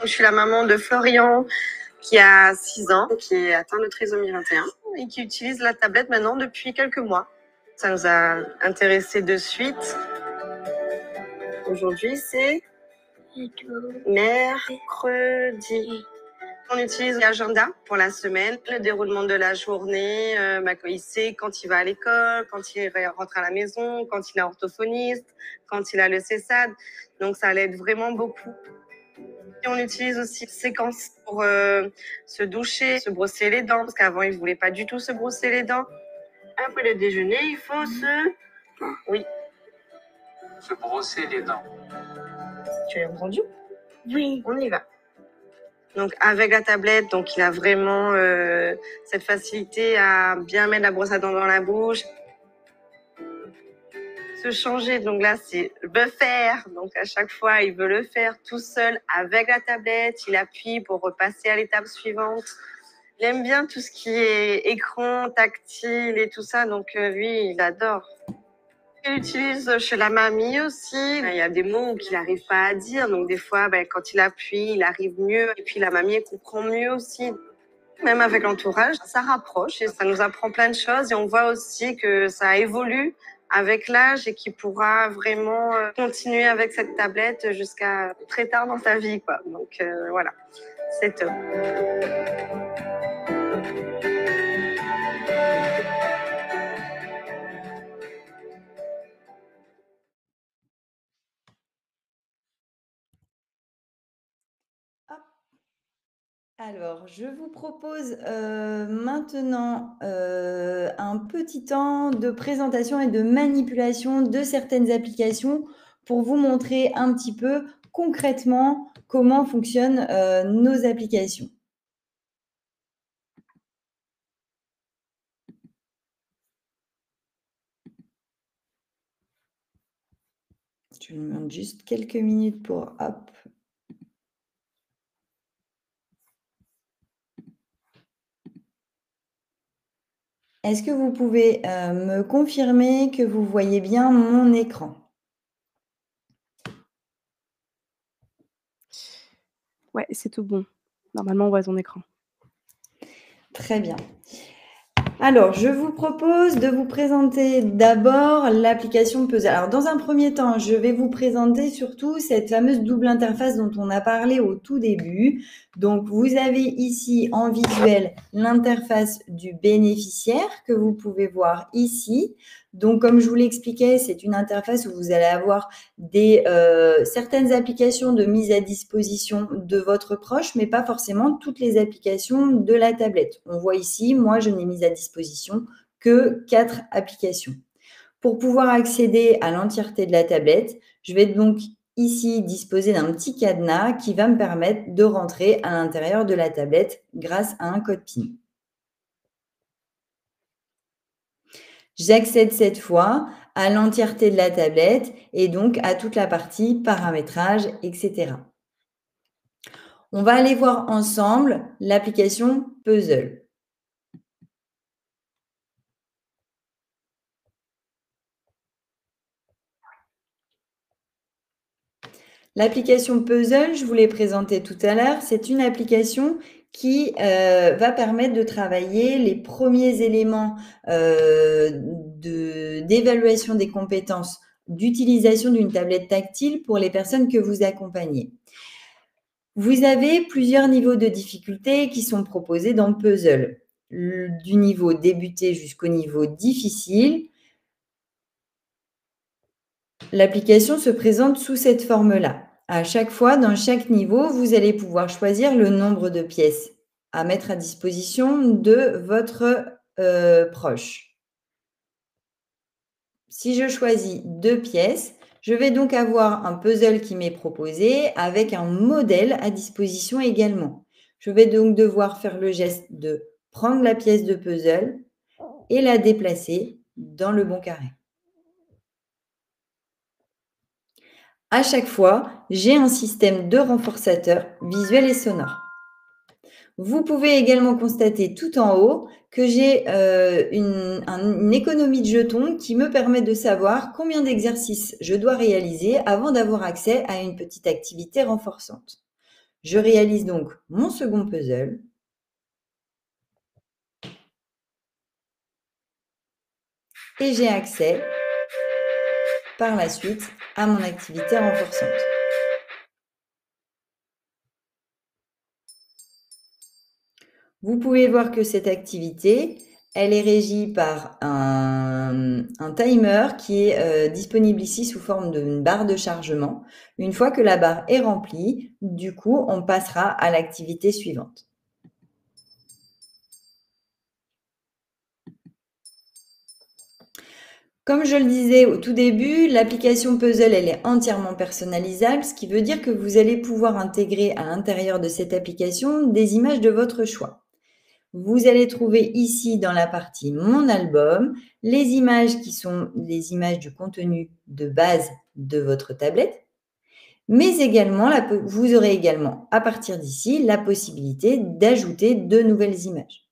Je suis la maman de Florian qui a 6 ans, qui est atteint de trisomie 21 et qui utilise la tablette maintenant depuis quelques mois. Ça nous a intéressés de suite. Aujourd'hui, c'est mercredi. On utilise l'agenda pour la semaine, le déroulement de la journée, il sait quand il va à l'école, quand il rentre à la maison, quand il est orthophoniste, quand il a le CESAD. Donc, ça l'aide vraiment beaucoup. Et on utilise aussi séquence pour se doucher, se brosser les dents, parce qu'avant, il ne voulait pas du tout se brosser les dents. Après le déjeuner, il faut Oui. Se brosser les dents. Tu l'as entendu? Oui. On y va. Donc, avec la tablette, donc il a vraiment cette facilité à bien mettre la brosse à dents dans la bouche. Se changer, donc là, c'est le faire. Donc, à chaque fois, il veut le faire tout seul avec la tablette. Il appuie pour repasser à l'étape suivante. Il aime bien tout ce qui est écran, tactile et tout ça. Donc, lui, il adore. Il utilise chez la mamie aussi. Il y a des mots qu'il n'arrive pas à dire. Donc, des fois, quand il appuie, il arrive mieux. Et puis, la mamie, elle comprend mieux aussi. Même avec l'entourage, ça rapproche et ça nous apprend plein de choses. Et on voit aussi que ça évolue avec l'âge et qu'il pourra vraiment continuer avec cette tablette jusqu'à très tard dans sa vie, quoi. Donc, voilà, c'est top. Alors, je vous propose maintenant un petit temps de présentation et de manipulation de certaines applications pour vous montrer un petit peu concrètement comment fonctionnent nos applications. Je vous demande juste quelques minutes pour... Hop. Est-ce que vous pouvez me confirmer que vous voyez bien mon écran? Ouais, c'est tout bon. Normalement, on voit ton écran. Très bien. Alors, je vous propose de vous présenter d'abord l'application Puzzle. Alors, dans un premier temps, je vais vous présenter surtout cette fameuse double interface dont on a parlé au tout début. Donc, vous avez ici en visuel l'interface du bénéficiaire que vous pouvez voir ici. Donc, comme je vous l'expliquais, c'est une interface où vous allez avoir certaines applications de mise à disposition de votre proche, mais pas forcément toutes les applications de la tablette. On voit ici, moi, je n'ai mis à disposition que 4 applications. Pour pouvoir accéder à l'entièreté de la tablette, je vais donc ici disposer d'un petit cadenas qui va me permettre de rentrer à l'intérieur de la tablette grâce à un code PIN. J'accède cette fois à l'entièreté de la tablette et donc à toute la partie paramétrage, etc. On va aller voir ensemble l'application Puzzle. L'application Puzzle, je vous l'ai présentée tout à l'heure, c'est une application qui va permettre de travailler les premiers éléments d'évaluation des compétences d'utilisation d'une tablette tactile pour les personnes que vous accompagnez. Vous avez plusieurs niveaux de difficulté qui sont proposés dans Puzzle, du niveau débuté jusqu'au niveau difficile. L'application se présente sous cette forme-là. À chaque fois, dans chaque niveau, vous allez pouvoir choisir le nombre de pièces à mettre à disposition de votre proche. Si je choisis 2 pièces, je vais donc avoir un puzzle qui m'est proposé avec un modèle à disposition également. Je vais donc devoir faire le geste de prendre la pièce de puzzle et la déplacer dans le bon carré. À chaque fois, j'ai un système de renforçateurs visuels et sonores. Vous pouvez également constater tout en haut que j'ai une économie de jetons qui me permet de savoir combien d'exercices je dois réaliser avant d'avoir accès à une petite activité renforçante. Je réalise donc mon second puzzle. Et j'ai accès par la suite à mon activité renforçante. Vous pouvez voir que cette activité, elle est régie par un timer qui est disponible ici sous forme d'une barre de chargement. Une fois que la barre est remplie, du coup, on passera à l'activité suivante. Comme je le disais au tout début, l'application Puzzle, elle est entièrement personnalisable, ce qui veut dire que vous allez pouvoir intégrer à l'intérieur de cette application des images de votre choix. Vous allez trouver ici dans la partie Mon album les images qui sont les images du contenu de base de votre tablette, mais également vous aurez également à partir d'ici la possibilité d'ajouter de nouvelles images.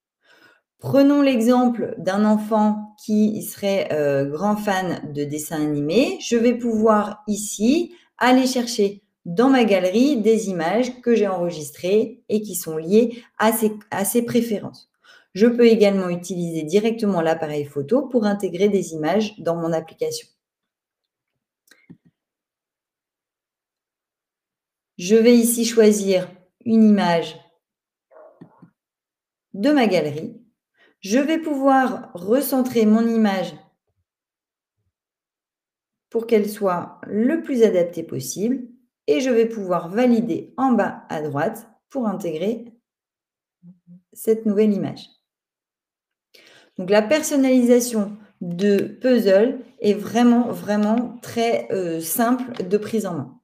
Prenons l'exemple d'un enfant qui serait grand fan de dessins animés. Je vais pouvoir ici aller chercher dans ma galerie des images que j'ai enregistrées et qui sont liées à ses préférences. Je peux également utiliser directement l'appareil photo pour intégrer des images dans mon application. Je vais ici choisir une image de ma galerie. Je vais pouvoir recentrer mon image pour qu'elle soit le plus adaptée possible et je vais pouvoir valider en bas à droite pour intégrer cette nouvelle image. Donc la personnalisation de Puzzle est vraiment très simple de prise en main.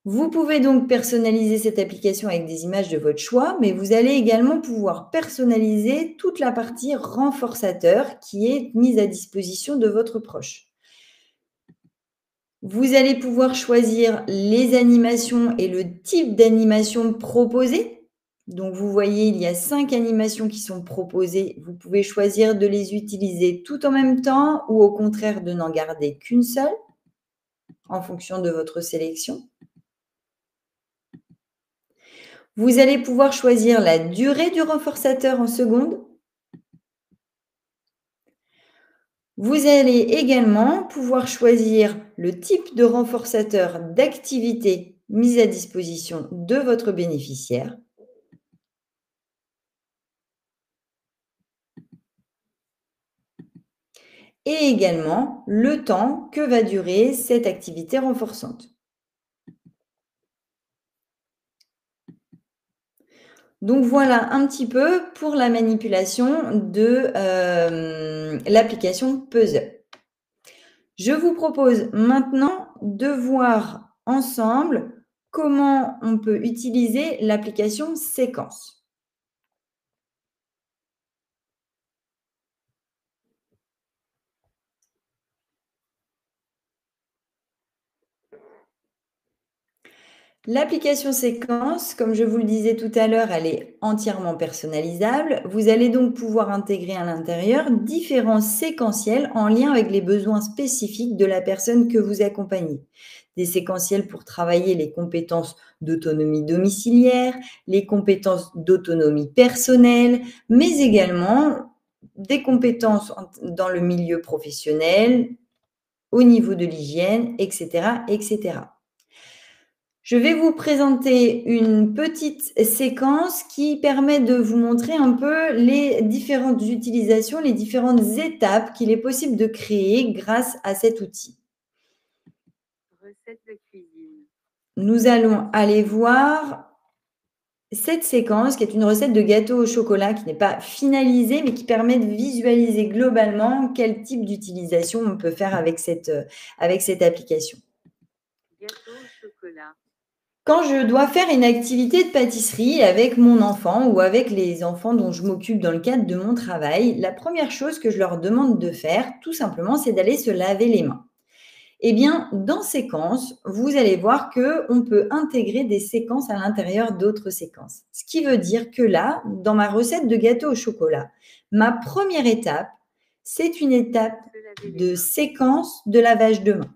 Vous pouvez donc personnaliser cette application avec des images de votre choix, mais vous allez également pouvoir personnaliser toute la partie renforçateur qui est mise à disposition de votre proche. Vous allez pouvoir choisir les animations et le type d'animation proposé. Donc, vous voyez, il y a 5 animations qui sont proposées. Vous pouvez choisir de les utiliser tout en même temps ou au contraire de n'en garder qu'une seule en fonction de votre sélection. Vous allez pouvoir choisir la durée du renforçateur en secondes. Vous allez également pouvoir choisir le type de renforçateur d'activité mis à disposition de votre bénéficiaire. Et également le temps que va durer cette activité renforçante. Donc voilà un petit peu pour la manipulation de l'application Puzzle. Je vous propose maintenant de voir ensemble comment on peut utiliser l'application Séquence. L'application Séquence, comme je vous le disais tout à l'heure, elle est entièrement personnalisable. Vous allez donc pouvoir intégrer à l'intérieur différents séquentiels en lien avec les besoins spécifiques de la personne que vous accompagnez. Des séquentiels pour travailler les compétences d'autonomie domiciliaire, les compétences d'autonomie personnelle, mais également des compétences dans le milieu professionnel, au niveau de l'hygiène, etc., etc. Je vais vous présenter une petite séquence qui permet de vous montrer un peu les différentes utilisations, les différentes étapes qu'il est possible de créer grâce à cet outil. Recette de cuisine. Nous allons aller voir cette séquence qui est une recette de gâteau au chocolat qui n'est pas finalisée mais qui permet de visualiser globalement quel type d'utilisation on peut faire avec cette application. Gâteau au chocolat. Quand je dois faire une activité de pâtisserie avec mon enfant ou avec les enfants dont je m'occupe dans le cadre de mon travail, la première chose que je leur demande de faire, tout simplement, c'est d'aller se laver les mains. Eh bien, dans Séquence, vous allez voir qu'on peut intégrer des séquences à l'intérieur d'autres séquences. Ce qui veut dire que là, dans ma recette de gâteau au chocolat, ma première étape, c'est une étape de séquence de lavage de mains.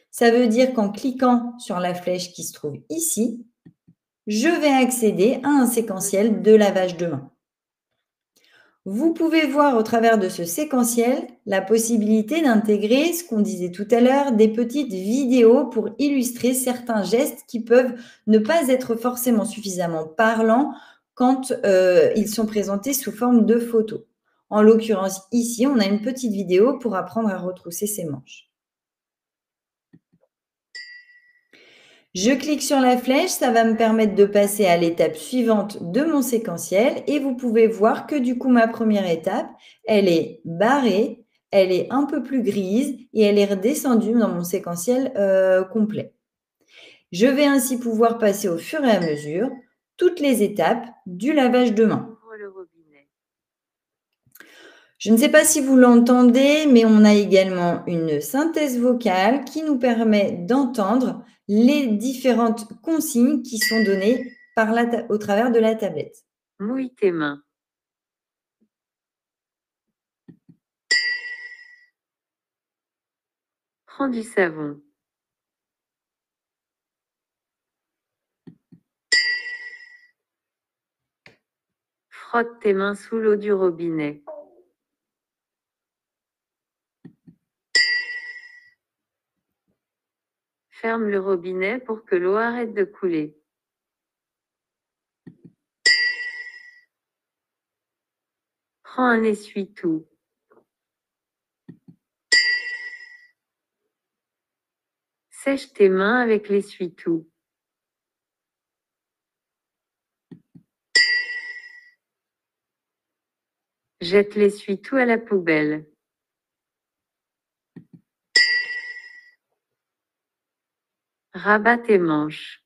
Ça veut dire qu'en cliquant sur la flèche qui se trouve ici, je vais accéder à un séquentiel de lavage de mains. Vous pouvez voir au travers de ce séquentiel la possibilité d'intégrer, ce qu'on disait tout à l'heure, des petites vidéos pour illustrer certains gestes qui peuvent ne pas être forcément suffisamment parlants quand ils sont présentés sous forme de photos. En l'occurrence, ici, on a une petite vidéo pour apprendre à retrousser ses manches. Je clique sur la flèche, ça va me permettre de passer à l'étape suivante de mon séquentiel et vous pouvez voir que du coup, ma première étape, elle est barrée, elle est un peu plus grise et elle est redescendue dans mon séquentiel complet. Je vais ainsi pouvoir passer au fur et à mesure toutes les étapes du lavage de mains. Je ne sais pas si vous l'entendez, mais on a également une synthèse vocale qui nous permet d'entendre les différentes consignes qui sont données au travers de la tablette. Mouille tes mains. Prends du savon. Frotte tes mains sous l'eau du robinet. Ferme le robinet pour que l'eau arrête de couler. Prends un essuie-tout. Sèche tes mains avec l'essuie-tout. Jette l'essuie-tout à la poubelle. Rabat tes manches.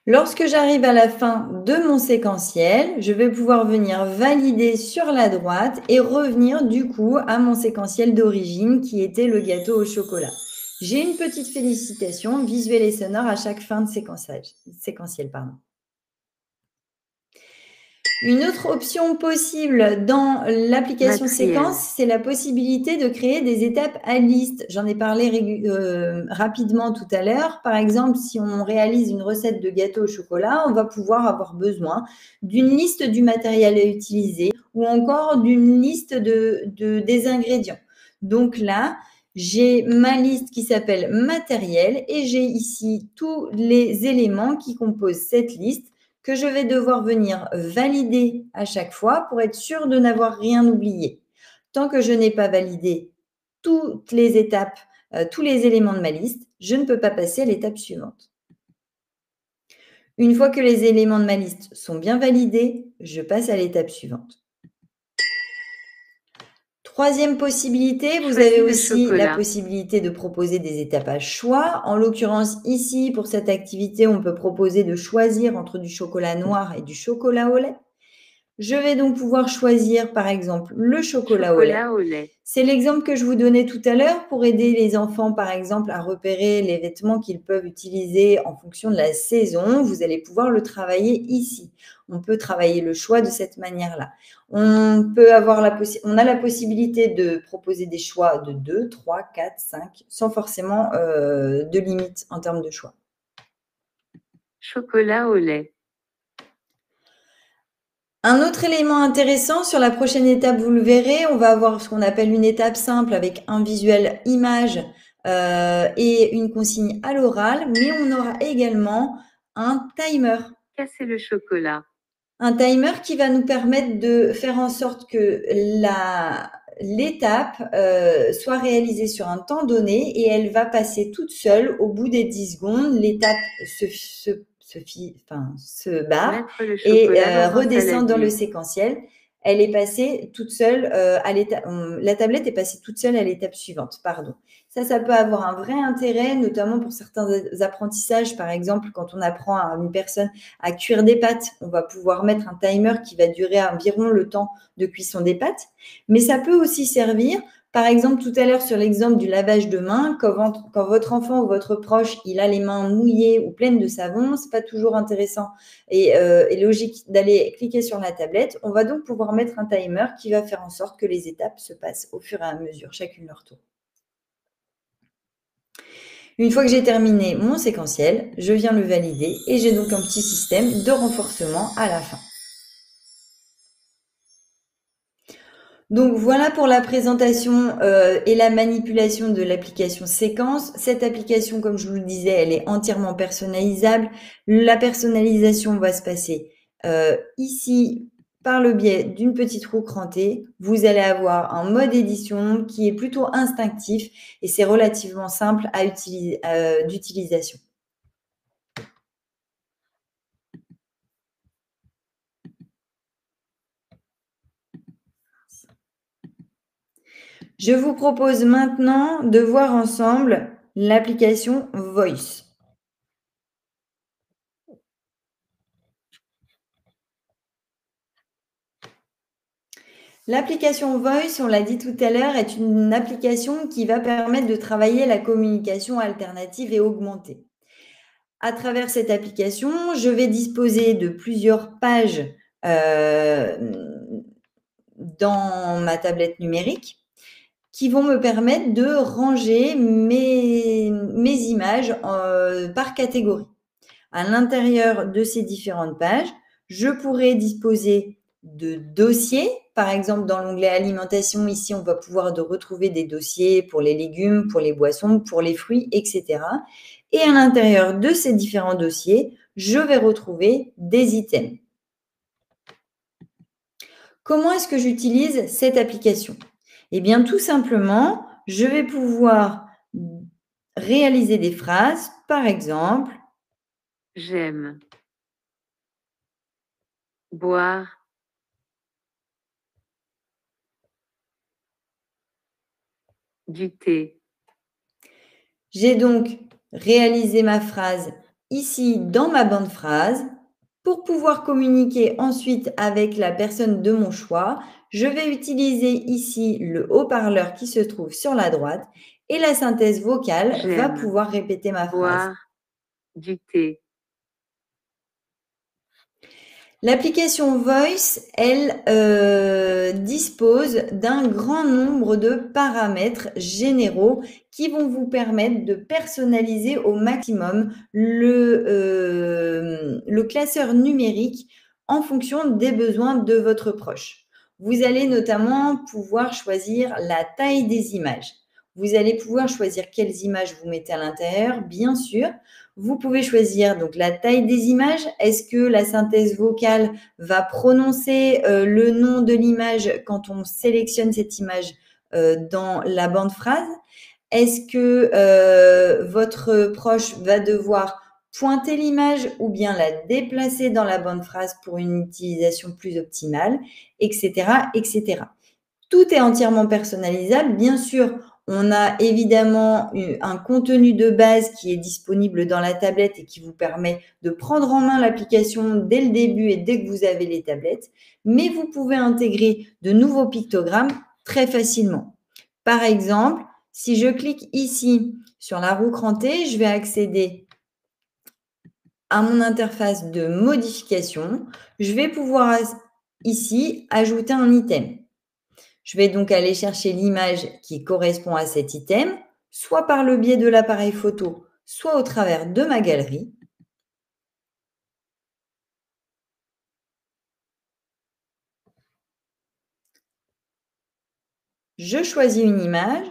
Lorsque j'arrive à la fin de mon séquentiel, je vais pouvoir venir valider sur la droite et revenir du coup à mon séquentiel d'origine qui était le gâteau au chocolat. J'ai une petite félicitation visuelle et sonore à chaque fin de séquentiel. Une autre option possible dans l'application Séquence, c'est la possibilité de créer des étapes à liste. J'en ai parlé rapidement tout à l'heure. Par exemple, si on réalise une recette de gâteau au chocolat, on va pouvoir avoir besoin d'une liste du matériel à utiliser ou encore d'une liste des ingrédients. Donc là, j'ai ma liste qui s'appelle matériel et j'ai ici tous les éléments qui composent cette liste que je vais devoir venir valider à chaque fois pour être sûr de n'avoir rien oublié. Tant que je n'ai pas validé toutes les étapes, tous les éléments de ma liste, je ne peux pas passer à l'étape suivante. Une fois que les éléments de ma liste sont bien validés, je passe à l'étape suivante. Troisième possibilité, vous Choisis avez le aussi la chocolat. possibilité de proposer des étapes à choix. En l'occurrence, ici, pour cette activité, on peut proposer de choisir entre du chocolat noir et du chocolat au lait. Je vais donc pouvoir choisir, par exemple, le chocolat au lait. Chocolat au lait. C'est l'exemple que je vous donnais tout à l'heure pour aider les enfants, par exemple, à repérer les vêtements qu'ils peuvent utiliser en fonction de la saison. Vous allez pouvoir le travailler ici. On peut travailler le choix de cette manière-là. On a la possibilité de proposer des choix de 2, 3, 4, 5, sans forcément de limite en termes de choix. Chocolat au lait. Un autre élément intéressant sur la prochaine étape, vous le verrez, on va avoir ce qu'on appelle une étape simple avec un visuel image et une consigne à l'oral, mais on aura également un timer. Casser le chocolat. Un timer qui va nous permettre de faire en sorte que l'étape soit réalisée sur un temps donné et elle va passer toute seule au bout des 10 secondes. L'étape se barre et redescend dans le séquentiel. Elle est passée toute seule la tablette est passée toute seule à l'étape suivante, pardon. Ça peut avoir un vrai intérêt, notamment pour certains apprentissages. Par exemple, quand on apprend à une personne à cuire des pâtes, on va pouvoir mettre un timer qui va durer environ le temps de cuisson des pâtes. Mais ça peut aussi servir, par exemple, tout à l'heure sur l'exemple du lavage de mains, quand votre enfant ou votre proche, il a les mains mouillées ou pleines de savon, c'est pas toujours intéressant et logique d'aller cliquer sur la tablette. On va donc pouvoir mettre un timer qui va faire en sorte que les étapes se passent au fur et à mesure, chacune leur tour. Une fois que j'ai terminé mon séquentiel, je viens le valider et j'ai donc un petit système de renforcement à la fin. Donc voilà pour la présentation et la manipulation de l'application Séquence. Cette application, comme je vous le disais, elle est entièrement personnalisable. La personnalisation va se passer ici par le biais d'une petite roue crantée. Vous allez avoir un mode édition qui est plutôt instinctif et c'est relativement simple d'utilisation. Je vous propose maintenant de voir ensemble l'application Voice. L'application Voice, on l'a dit tout à l'heure, est une application qui va permettre de travailler la communication alternative et augmentée. À travers cette application, je vais disposer de plusieurs pages dans ma tablette numérique qui vont me permettre de ranger mes images par catégorie. À l'intérieur de ces différentes pages, je pourrai disposer de dossiers. Par exemple, dans l'onglet alimentation, ici, on va pouvoir retrouver des dossiers pour les légumes, pour les boissons, pour les fruits, etc. Et à l'intérieur de ces différents dossiers, je vais retrouver des items. Comment est-ce que j'utilise cette application ? Eh bien, tout simplement, je vais pouvoir réaliser des phrases. Par exemple, j'aime boire du thé. J'ai donc réalisé ma phrase ici dans ma bande phrase. Pour pouvoir communiquer ensuite avec la personne de mon choix, je vais utiliser ici le haut-parleur qui se trouve sur la droite et la synthèse vocale va pouvoir répéter ma phrase. Boire du thé. L'application Voice, elle dispose d'un grand nombre de paramètres généraux qui vont vous permettre de personnaliser au maximum le classeur numérique en fonction des besoins de votre proche. Vous allez notamment pouvoir choisir la taille des images. Vous allez pouvoir choisir quelles images vous mettez à l'intérieur, bien sûr. Vous pouvez choisir donc la taille des images. Est-ce que la synthèse vocale va prononcer le nom de l'image quand on sélectionne cette image dans la bande phrase? Est-ce que votre proche va devoir pointer l'image ou bien la déplacer dans la bande phrase pour une utilisation plus optimale, etc., etc. Tout est entièrement personnalisable. Bien sûr, on a évidemment un contenu de base qui est disponible dans la tablette et qui vous permet de prendre en main l'application dès le début et dès que vous avez les tablettes. Mais vous pouvez intégrer de nouveaux pictogrammes très facilement. Par exemple, si je clique ici sur la roue crantée, je vais accéder à mon interface de modification. Je vais pouvoir ici ajouter un item. Je vais donc aller chercher l'image qui correspond à cet item, soit par le biais de l'appareil photo, soit au travers de ma galerie. Je choisis une image,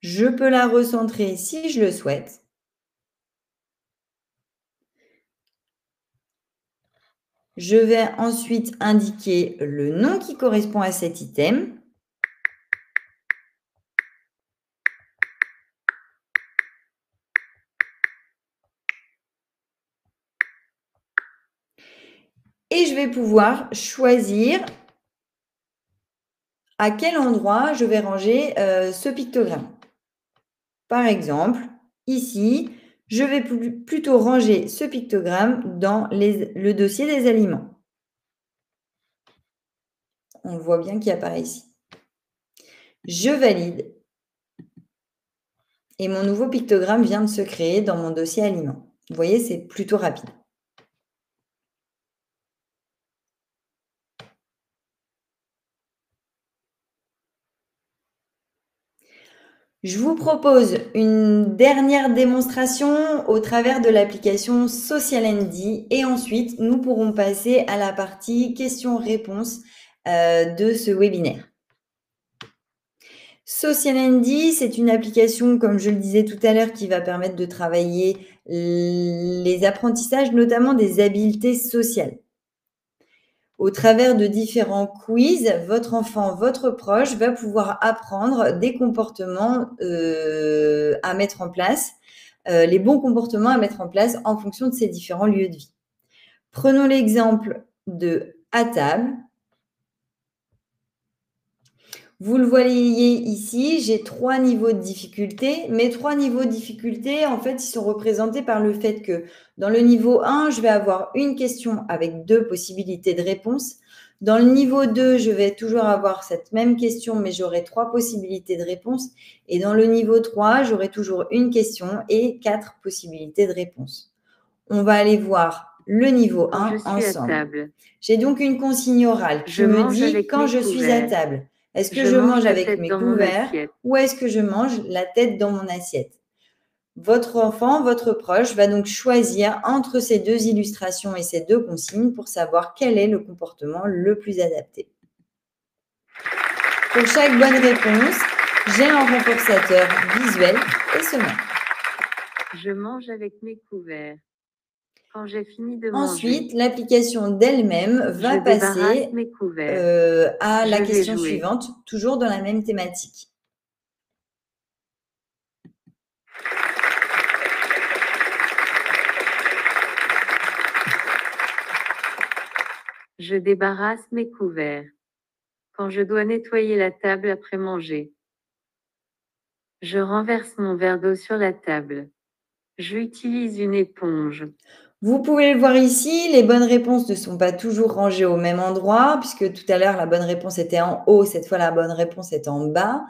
je peux la recentrer si je le souhaite. Je vais ensuite indiquer le nom qui correspond à cet item. Et je vais pouvoir choisir à quel endroit je vais ranger ce pictogramme. Par exemple, ici, je vais plutôt ranger ce pictogramme dans le dossier des aliments. On voit bien qu'il apparaît ici. Je valide. Et mon nouveau pictogramme vient de se créer dans mon dossier aliments. Vous voyez, c'est plutôt rapide. Je vous propose une dernière démonstration au travers de l'application SocialND et ensuite, nous pourrons passer à la partie questions-réponses de ce webinaire. SocialND, c'est une application, comme je le disais tout à l'heure, qui va permettre de travailler les apprentissages, notamment des habiletés sociales. Au travers de différents quiz, votre enfant, votre proche va pouvoir apprendre des comportements à mettre en place, les bons comportements à mettre en place en fonction de ces différents lieux de vie. Prenons l'exemple de à table. Vous le voyez ici, j'ai 3 niveaux de difficulté. Mes 3 niveaux de difficulté, en fait, ils sont représentés par le fait que dans le niveau 1, je vais avoir une question avec 2 possibilités de réponse. Dans le niveau 2, je vais toujours avoir cette même question, mais j'aurai 3 possibilités de réponse. Et dans le niveau 3, j'aurai toujours une question et 4 possibilités de réponse. On va aller voir le niveau 1 ensemble. J'ai donc une consigne orale qui me dit quand je suis à table. Est-ce que je mange avec mes couverts ou est-ce que je mange la tête dans mon assiette? Votre enfant, votre proche va donc choisir entre ces 2 illustrations et ces 2 consignes pour savoir quel est le comportement le plus adapté. Pour chaque bonne réponse, j'ai un renforçateur visuel et sonore. Je mange avec mes couverts. Quand j'ai fini de Ensuite, manger, l'application d'elle-même va passer mes couverts. à la Je vais question jouer. suivante, toujours dans la même thématique. Je débarrasse mes couverts. Quand je dois nettoyer la table après manger. Je renverse mon verre d'eau sur la table. J'utilise une éponge. Vous pouvez le voir ici, les bonnes réponses ne sont pas toujours rangées au même endroit, puisque tout à l'heure, la bonne réponse était en haut, cette fois, la bonne réponse est en bas.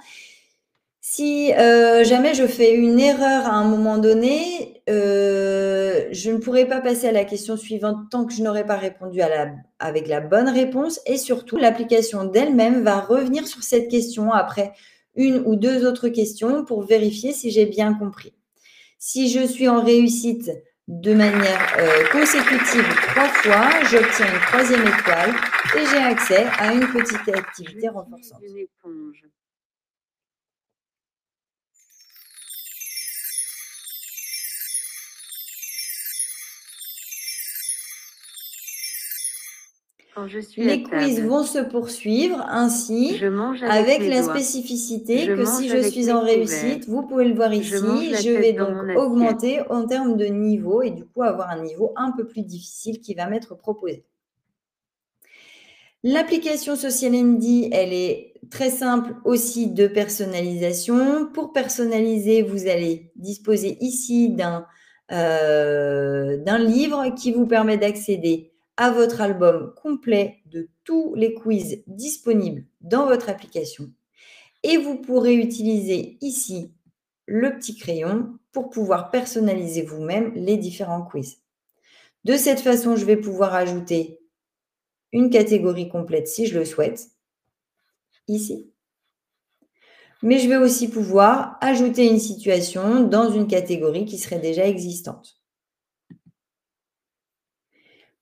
Si jamais je fais une erreur à un moment donné, je ne pourrai pas passer à la question suivante tant que je n'aurai pas répondu avec la bonne réponse. Et surtout, l'application d'elle-même va revenir sur cette question après une ou 2 autres questions pour vérifier si j'ai bien compris. Si je suis en réussite de manière consécutive 3 fois, j'obtiens une 3e étoile et j'ai accès à une petite activité renforçante. Une éponge. Quand je suis Les quiz vont se poursuivre ainsi avec la spécificité que si je suis en réussite, vous pouvez le voir ici, je vais donc augmenter en termes de niveau et du coup avoir un niveau un peu plus difficile qui va m'être proposé. L'application Social Handy, elle est très simple aussi de personnalisation. Pour personnaliser, vous allez disposer ici d'un livre qui vous permet d'accéder à votre album complet de tous les quiz disponibles dans votre application. Et vous pourrez utiliser ici le petit crayon pour pouvoir personnaliser vous-même les différents quiz. De cette façon, je vais pouvoir ajouter une catégorie complète si je le souhaite, ici. Mais je vais aussi pouvoir ajouter une situation dans une catégorie qui serait déjà existante.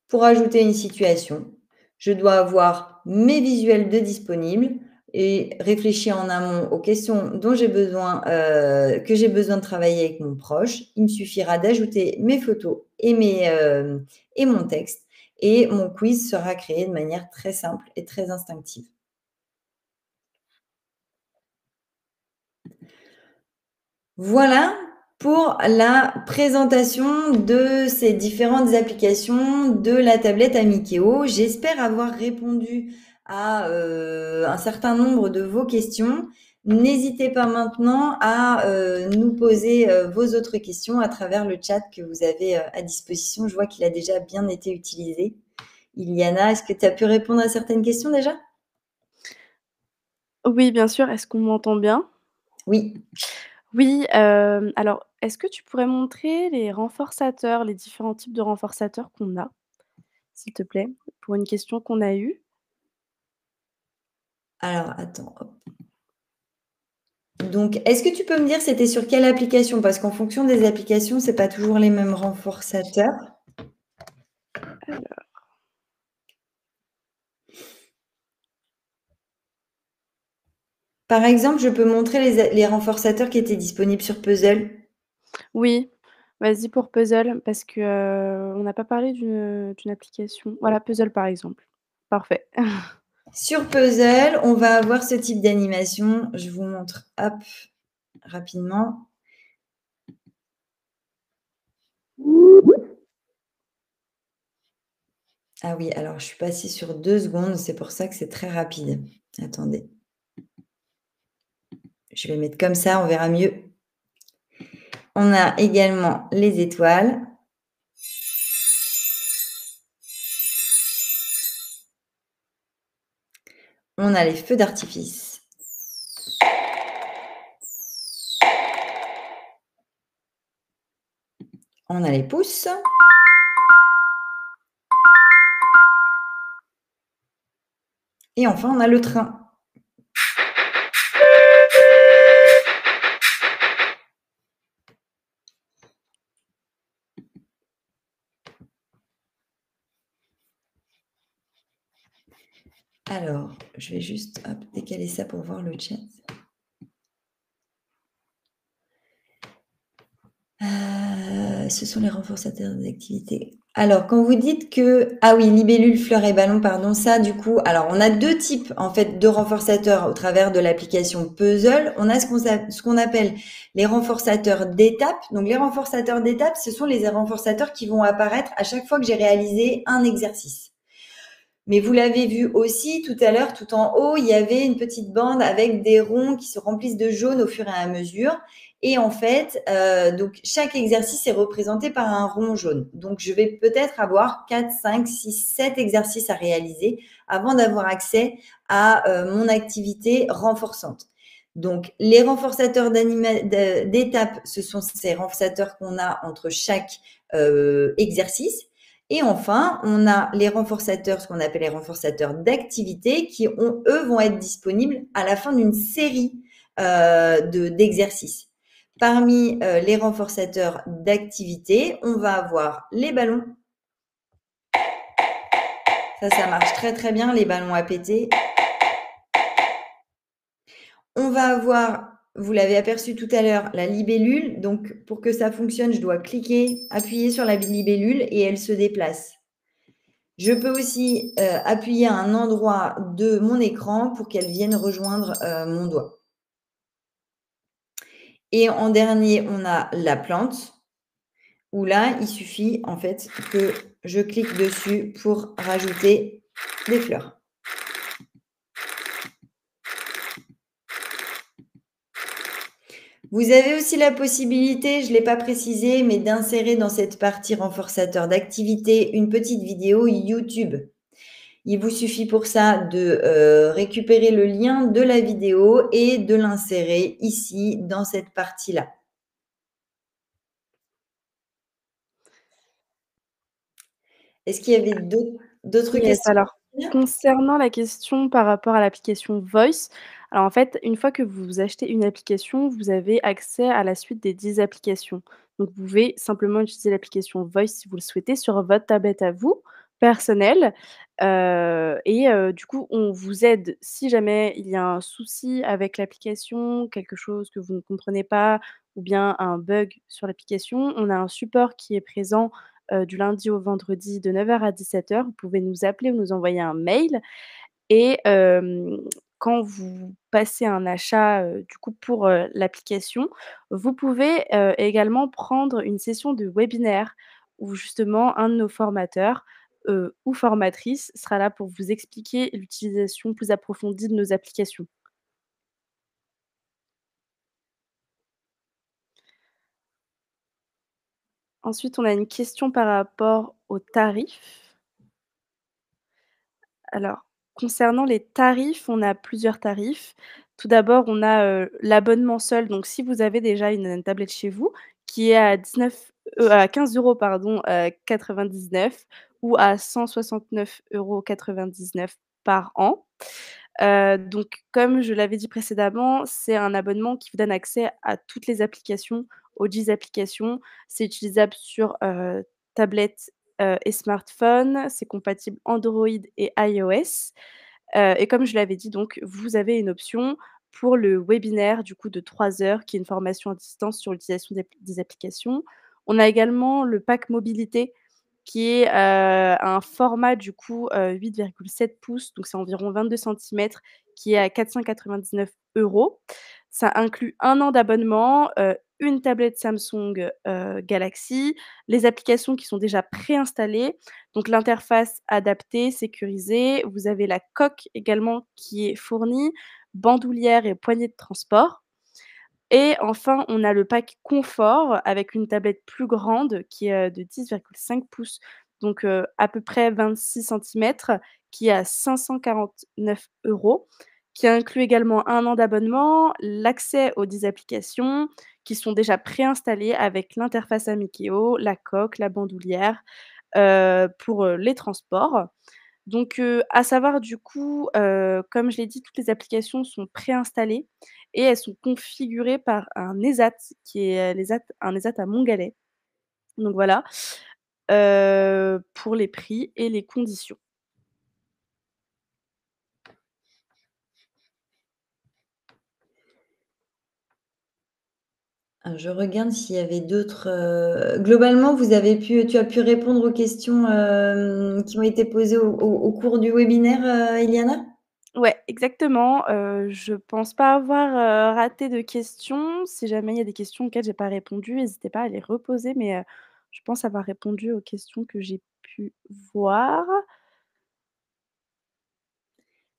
Pour ajouter une situation, je dois avoir mes visuels de disponibles et réfléchir en amont aux questions dont que j'ai besoin de travailler avec mon proche. Il me suffira d'ajouter mes photos et mon texte et mon quiz sera créé de manière très simple et très instinctive. Voilà pour la présentation de ces différentes applications de la tablette Amikeo. J'espère avoir répondu à un certain nombre de vos questions. N'hésitez pas maintenant à nous poser vos autres questions à travers le chat que vous avez à disposition. Je vois qu'il a déjà bien été utilisé. Iliana, est-ce que tu as pu répondre à certaines questions déjà? Oui, bien sûr. Est-ce qu'on m'entend bien? Oui. Oui, alors est-ce que tu pourrais montrer les renforçateurs, les différents types de renforçateurs qu'on a, s'il te plaît? Pour une question qu'on a eue. Alors, attends, hop. Donc, est-ce que tu peux me dire c'était sur quelle application? Parce qu'en fonction des applications, c'est pas toujours les mêmes renforçateurs. Alors. Par exemple, je peux montrer les renforçateurs qui étaient disponibles sur Puzzle. Oui, vas-y pour Puzzle parce que, on n'a pas parlé d'une application. Voilà, Puzzle par exemple. Parfait. Sur Puzzle, on va avoir ce type d'animation. Je vous montre, hop, rapidement. Ah oui, alors je suis passée sur 2 secondes, c'est pour ça que c'est très rapide. Attendez. Je vais mettre comme ça, on verra mieux. On a également les étoiles. On a les feux d'artifice. On a les pouces. Et enfin, on a le train. Alors, je vais juste décaler ça pour voir le chat. Ce sont les renforçateurs d'activité. Alors, quand vous dites que... Ah oui, libellule, fleurs et ballons, pardon. Ça, du coup, alors on a 2 types en fait de renforçateurs au travers de l'application Puzzle. On a ce qu'on appelle les renforçateurs d'étapes. Donc, les renforçateurs d'étapes, ce sont les renforçateurs qui vont apparaître à chaque fois que j'ai réalisé un exercice. Mais vous l'avez vu aussi tout à l'heure, tout en haut, il y avait une petite bande avec des ronds qui se remplissent de jaune au fur et à mesure. Et en fait, donc chaque exercice est représenté par un rond jaune. Donc, je vais peut-être avoir 4, 5, 6, 7 exercices à réaliser avant d'avoir accès à mon activité renforçante. Donc, les renforçateurs d'étape, ce sont ces renforçateurs qu'on a entre chaque exercice. Et enfin, on a les renforçateurs, ce qu'on appelle les renforçateurs d'activité, qui, eux, vont être disponibles à la fin d'une série d'exercices. Parmi les renforçateurs d'activité, on va avoir les ballons. Ça marche très très bien, les ballons à péter. On va avoir, vous l'avez aperçu tout à l'heure, la libellule. Donc, pour que ça fonctionne, je dois appuyer sur la libellule et elle se déplace. Je peux aussi appuyer à un endroit de mon écran pour qu'elle vienne rejoindre mon doigt. Et en dernier, on a la plante, où là, il suffit en fait que je clique dessus pour rajouter des fleurs. Vous avez aussi la possibilité, je ne l'ai pas précisé, mais d'insérer dans cette partie renforçateur d'activité une petite vidéo YouTube. Il vous suffit pour ça de récupérer le lien de la vidéo et de l'insérer ici dans cette partie-là. Est-ce qu'il y avait d'autres Yes, questions? alors concernant la question par rapport à l'application Voice, alors en fait, une fois que vous achetez une application, vous avez accès à la suite des 10 applications. Donc vous pouvez simplement utiliser l'application Voice si vous le souhaitez sur votre tablette à vous, personnelle, du coup, on vous aide si jamais il y a un souci avec l'application, quelque chose que vous ne comprenez pas ou bien un bug sur l'application. On a un support qui est présent du lundi au vendredi de 9 heures à 17 heures. Vous pouvez nous appeler ou nous envoyer un mail et quand vous passez un achat, du coup pour, l'application, vous pouvez, également prendre une session de webinaire où justement un de nos formateurs, ou formatrices sera là pour vous expliquer l'utilisation plus approfondie de nos applications. Ensuite, on a une question par rapport aux tarifs. Alors, concernant les tarifs, on a plusieurs tarifs. Tout d'abord, on a, l'abonnement seul, donc si vous avez déjà une tablette chez vous, qui est à 15 € pardon, 99 ou à 169,99 € par an. Donc comme je l'avais dit précédemment, c'est un abonnement qui vous donne accès à toutes les applications, aux 10 applications. C'est utilisable sur, tablette, et smartphone. C'est compatible Android et iOS. Et comme je l'avais dit donc, vous avez une option pour le webinaire du coup de 3 heures qui est une formation à distance sur l'utilisation des applications. On a également le pack mobilité qui est, un format du coup, 8,7 pouces, donc c'est environ 22 centimètres, qui est à 499 €. Ça inclut 1 an d'abonnement, une tablette Samsung, Galaxy, les applications qui sont déjà préinstallées, donc l'interface adaptée, sécurisée. Vous avez la coque également qui est fournie, bandoulière et poignée de transport. Et enfin, on a le pack confort avec une tablette plus grande qui est, de 10,5 pouces, donc à peu près 26 centimètres, qui est à 549 €, qui inclut également 1 an d'abonnement, l'accès aux 10 applications qui sont déjà préinstallées avec l'interface Amikeo, la coque, la bandoulière, pour, les transports. Donc, à savoir du coup, comme je l'ai dit, toutes les applications sont préinstallées et elles sont configurées par un ESAT qui est, un ESAT à Montgallet. Donc voilà, pour les prix et les conditions. Je regarde s'il y avait d'autres, globalement, tu as pu répondre aux questions, qui ont été posées au cours du webinaire, Eliana? Ouais, exactement, je pense pas avoir, raté de questions. Si jamais il y a des questions auxquelles j'ai pas répondu, n'hésitez pas à les reposer, mais, je pense avoir répondu aux questions que j'ai pu voir.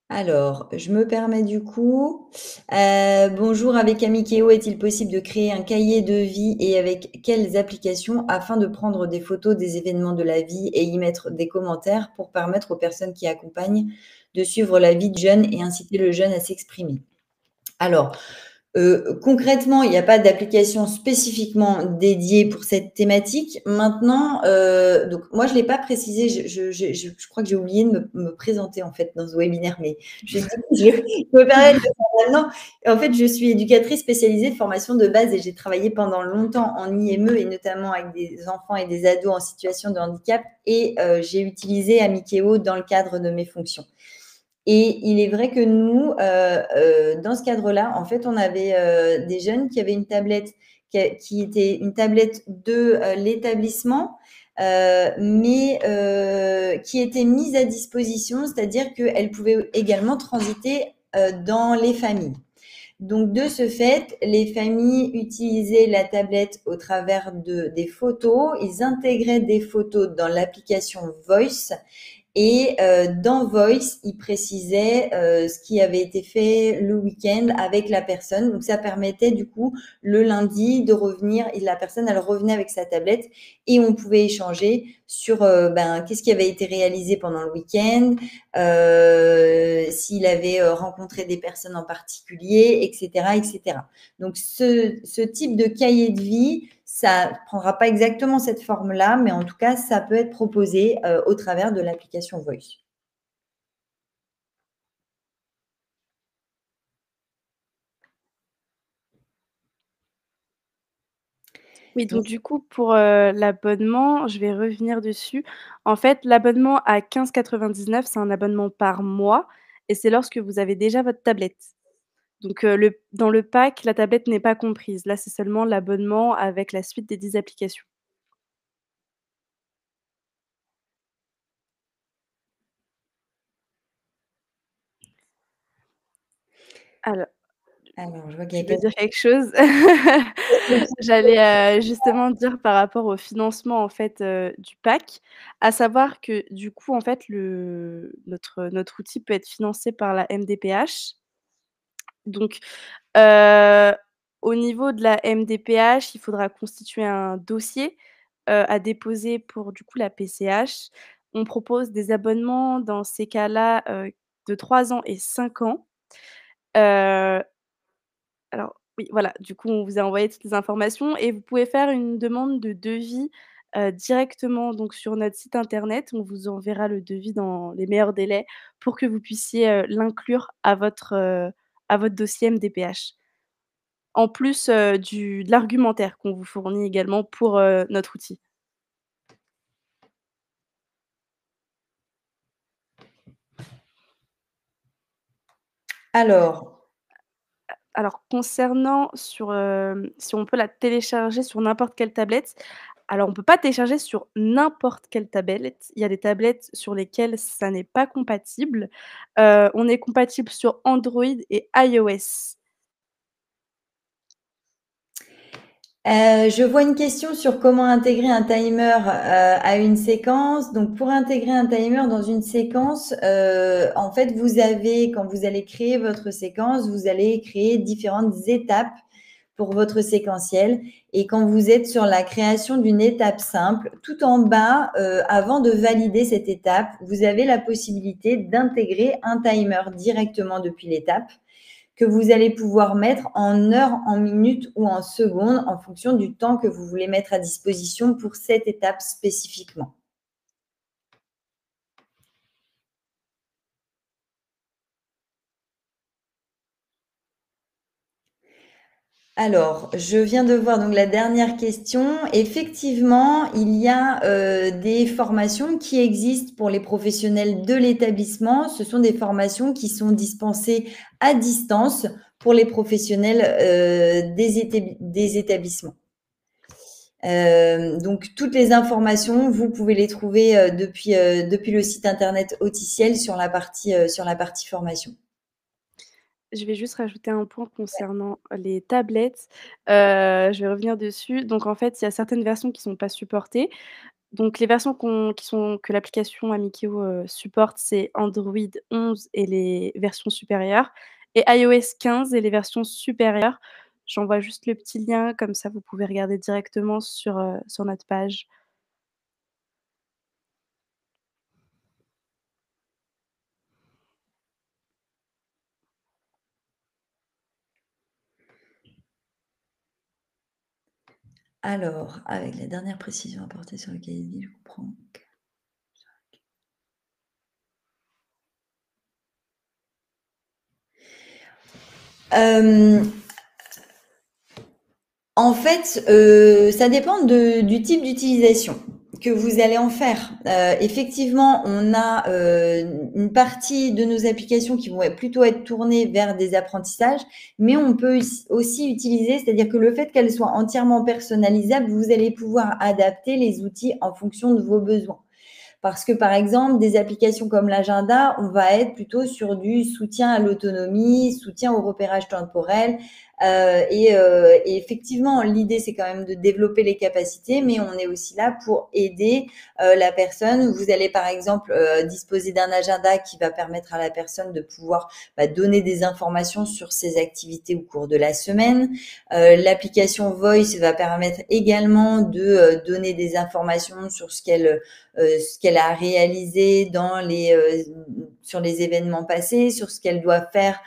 Alors, je me permets du coup, bonjour, avec Amikeo, est-il possible de créer un cahier de vie et avec quelles applications afin de prendre des photos des événements de la vie et y mettre des commentaires pour permettre aux personnes qui accompagnent de suivre la vie du jeune et inciter le jeune à s'exprimer? Alors, concrètement, il n'y a pas d'application spécifiquement dédiée pour cette thématique. Maintenant, donc moi, je l'ai pas précisé, je crois que j'ai oublié de me présenter, en fait, dans ce webinaire, mais je me permets de le faire maintenant. En fait, je suis éducatrice spécialisée de formation de base et j'ai travaillé pendant longtemps en IME et notamment avec des enfants et des ados en situation de handicap et j'ai utilisé Amikeo dans le cadre de mes fonctions. Et il est vrai que nous, dans ce cadre-là, en fait, on avait des jeunes qui avaient une tablette qui était une tablette de l'établissement, mais qui était mise à disposition, c'est-à-dire qu'elle pouvait également transiter dans les familles. Donc, de ce fait, les familles utilisaient la tablette au travers des photos. Ils intégraient des photos dans l'application Voice Et dans Voice, il précisait ce qui avait été fait le week-end avec la personne. Donc, ça permettait du coup le lundi de revenir et la personne, elle revenait avec sa tablette et on pouvait échanger sur qu'est-ce qui avait été réalisé pendant le week-end, s'il avait rencontré des personnes en particulier, etc., etc. Donc, ce type de cahier de vie, ça ne prendra pas exactement cette forme-là, mais en tout cas, ça peut être proposé au travers de l'application Voice. Oui, donc du coup, pour, l'abonnement, je vais revenir dessus. En fait, l'abonnement à 15,99 c'est un abonnement par mois et c'est lorsque vous avez déjà votre tablette. Donc, le dans le pack, la tablette n'est pas comprise. Là, c'est seulement l'abonnement avec la suite des 10 applications. Alors, Alors, je vois qu'il y tu a veux quelques dire quelque chose? J'allais, justement dire par rapport au financement, en fait, du pack, à savoir que, du coup, en fait, notre outil peut être financé par la MDPH. Donc, heu, au niveau de la MDPH, il faudra constituer un dossier, à déposer pour, du coup, la PCH. On propose des abonnements dans ces cas-là, de 3 ans et 5 ans. Heu Alors oui, voilà, du coup, on vous a envoyé toutes les informations et vous pouvez faire une demande de devis, directement donc sur notre site internet. On vous enverra le devis dans les meilleurs délais pour que vous puissiez, l'inclure à votre dossier MDPH. En plus, de l'argumentaire qu'on vous fournit également pour, notre outil. Alors, Alors concernant si on peut la télécharger sur n'importe quelle tablette, alors on peut pas télécharger sur n'importe quelle tablette. Il y a des tablettes sur lesquelles ça n'est pas compatible. On est compatible sur Android et iOS. je vois une question sur comment intégrer un timer à une séquence. Donc, pour intégrer un timer dans une séquence, en fait, vous avez, quand vous allez créer votre séquence, vous allez créer différentes étapes pour votre séquentiel. Et quand vous êtes sur la création d'une étape simple, tout en bas, avant de valider cette étape, vous avez la possibilité d'intégrer un timer directement depuis l'étape que vous allez pouvoir mettre en heures, en minutes ou en secondes en fonction du temps que vous voulez mettre à disposition pour cette étape spécifiquement. Alors, je viens de voir donc la dernière question. Effectivement, il y a des formations qui existent pour les professionnels de l'établissement. Ce sont des formations qui sont dispensées à distance pour les professionnels des établissements. Donc, toutes les informations, vous pouvez les trouver depuis le site internet Auticiel sur la partie formation. Je vais juste rajouter un point concernant les tablettes. Je vais revenir dessus. Donc en fait, il y a certaines versions qui sont pas supportées. Donc les versions que l'application Amikeo, supporte, c'est Android 11 et les versions supérieures et iOS 15 et les versions supérieures. J'envoie juste le petit lien, comme ça vous pouvez regarder directement sur notre page. Alors, avec la dernière précision apportée sur le cahier de vie, je comprends. En fait, ça dépend du type d'utilisation que vous allez en faire. Effectivement, on a une partie de nos applications qui vont plutôt être tournées vers des apprentissages, mais on peut aussi utiliser, c'est-à-dire que le fait qu'elles soient entièrement personnalisables, vous allez pouvoir adapter les outils en fonction de vos besoins. Parce que, par exemple, des applications comme l'agenda, on va être plutôt sur du soutien à l'autonomie, soutien au repérage temporel, Et effectivement, l'idée, c'est quand même de développer les capacités, mais on est aussi là pour aider la personne. Vous allez, par exemple, disposer d'un agenda qui va permettre à la personne de pouvoir donner des informations sur ses activités au cours de la semaine. L'application Voice va permettre également de donner des informations sur ce qu'elle a réalisé sur les événements passés, sur ce qu'elle doit faire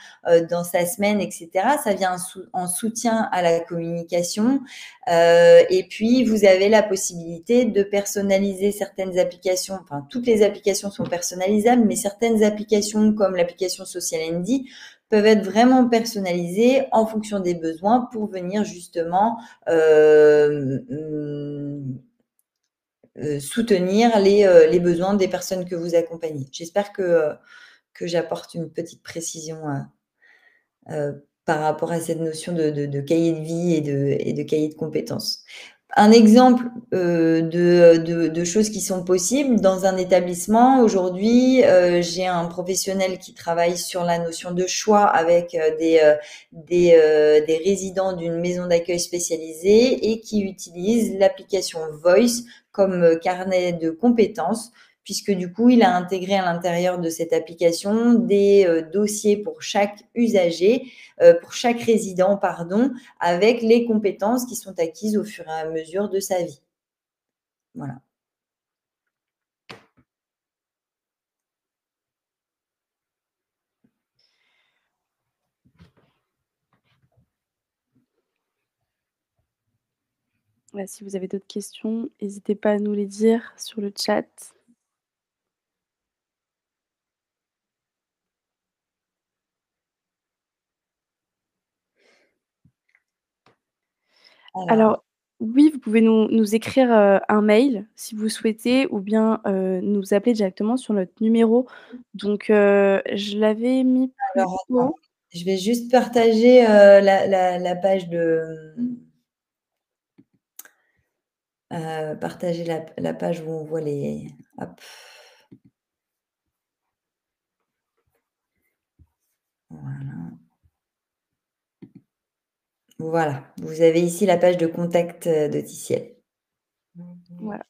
dans sa semaine, etc. Ça vient en soutien à la communication. Et puis, vous avez la possibilité de personnaliser certaines applications. Enfin, toutes les applications sont personnalisables, mais certaines applications, comme l'application Social Handy, peuvent être vraiment personnalisées en fonction des besoins pour venir justement soutenir les besoins des personnes que vous accompagnez. J'espère que j'apporte une petite précision par rapport à cette notion de cahier de vie et de cahier de compétences. Un exemple de choses qui sont possibles dans un établissement. Aujourd'hui, j'ai un professionnel qui travaille sur la notion de choix avec des résidents d'une maison d'accueil spécialisée et qui utilise l'application Voice comme carnet de compétences, puisque du coup, il a intégré à l'intérieur de cette application des dossiers pour chaque usager, pour chaque résident, pardon, avec les compétences qui sont acquises au fur et à mesure de sa vie. Voilà. Si vous avez d'autres questions, n'hésitez pas à nous les dire sur le chat. Alors oui, vous pouvez nous écrire, un mail si vous souhaitez ou bien, nous appeler directement sur notre numéro. Donc je l'avais mis plus Alors, attends, haut. je vais juste partager la page de partager la page où on voit les. Hop. Voilà. Voilà. Vous avez ici la page de contact de Ticiel. Voilà.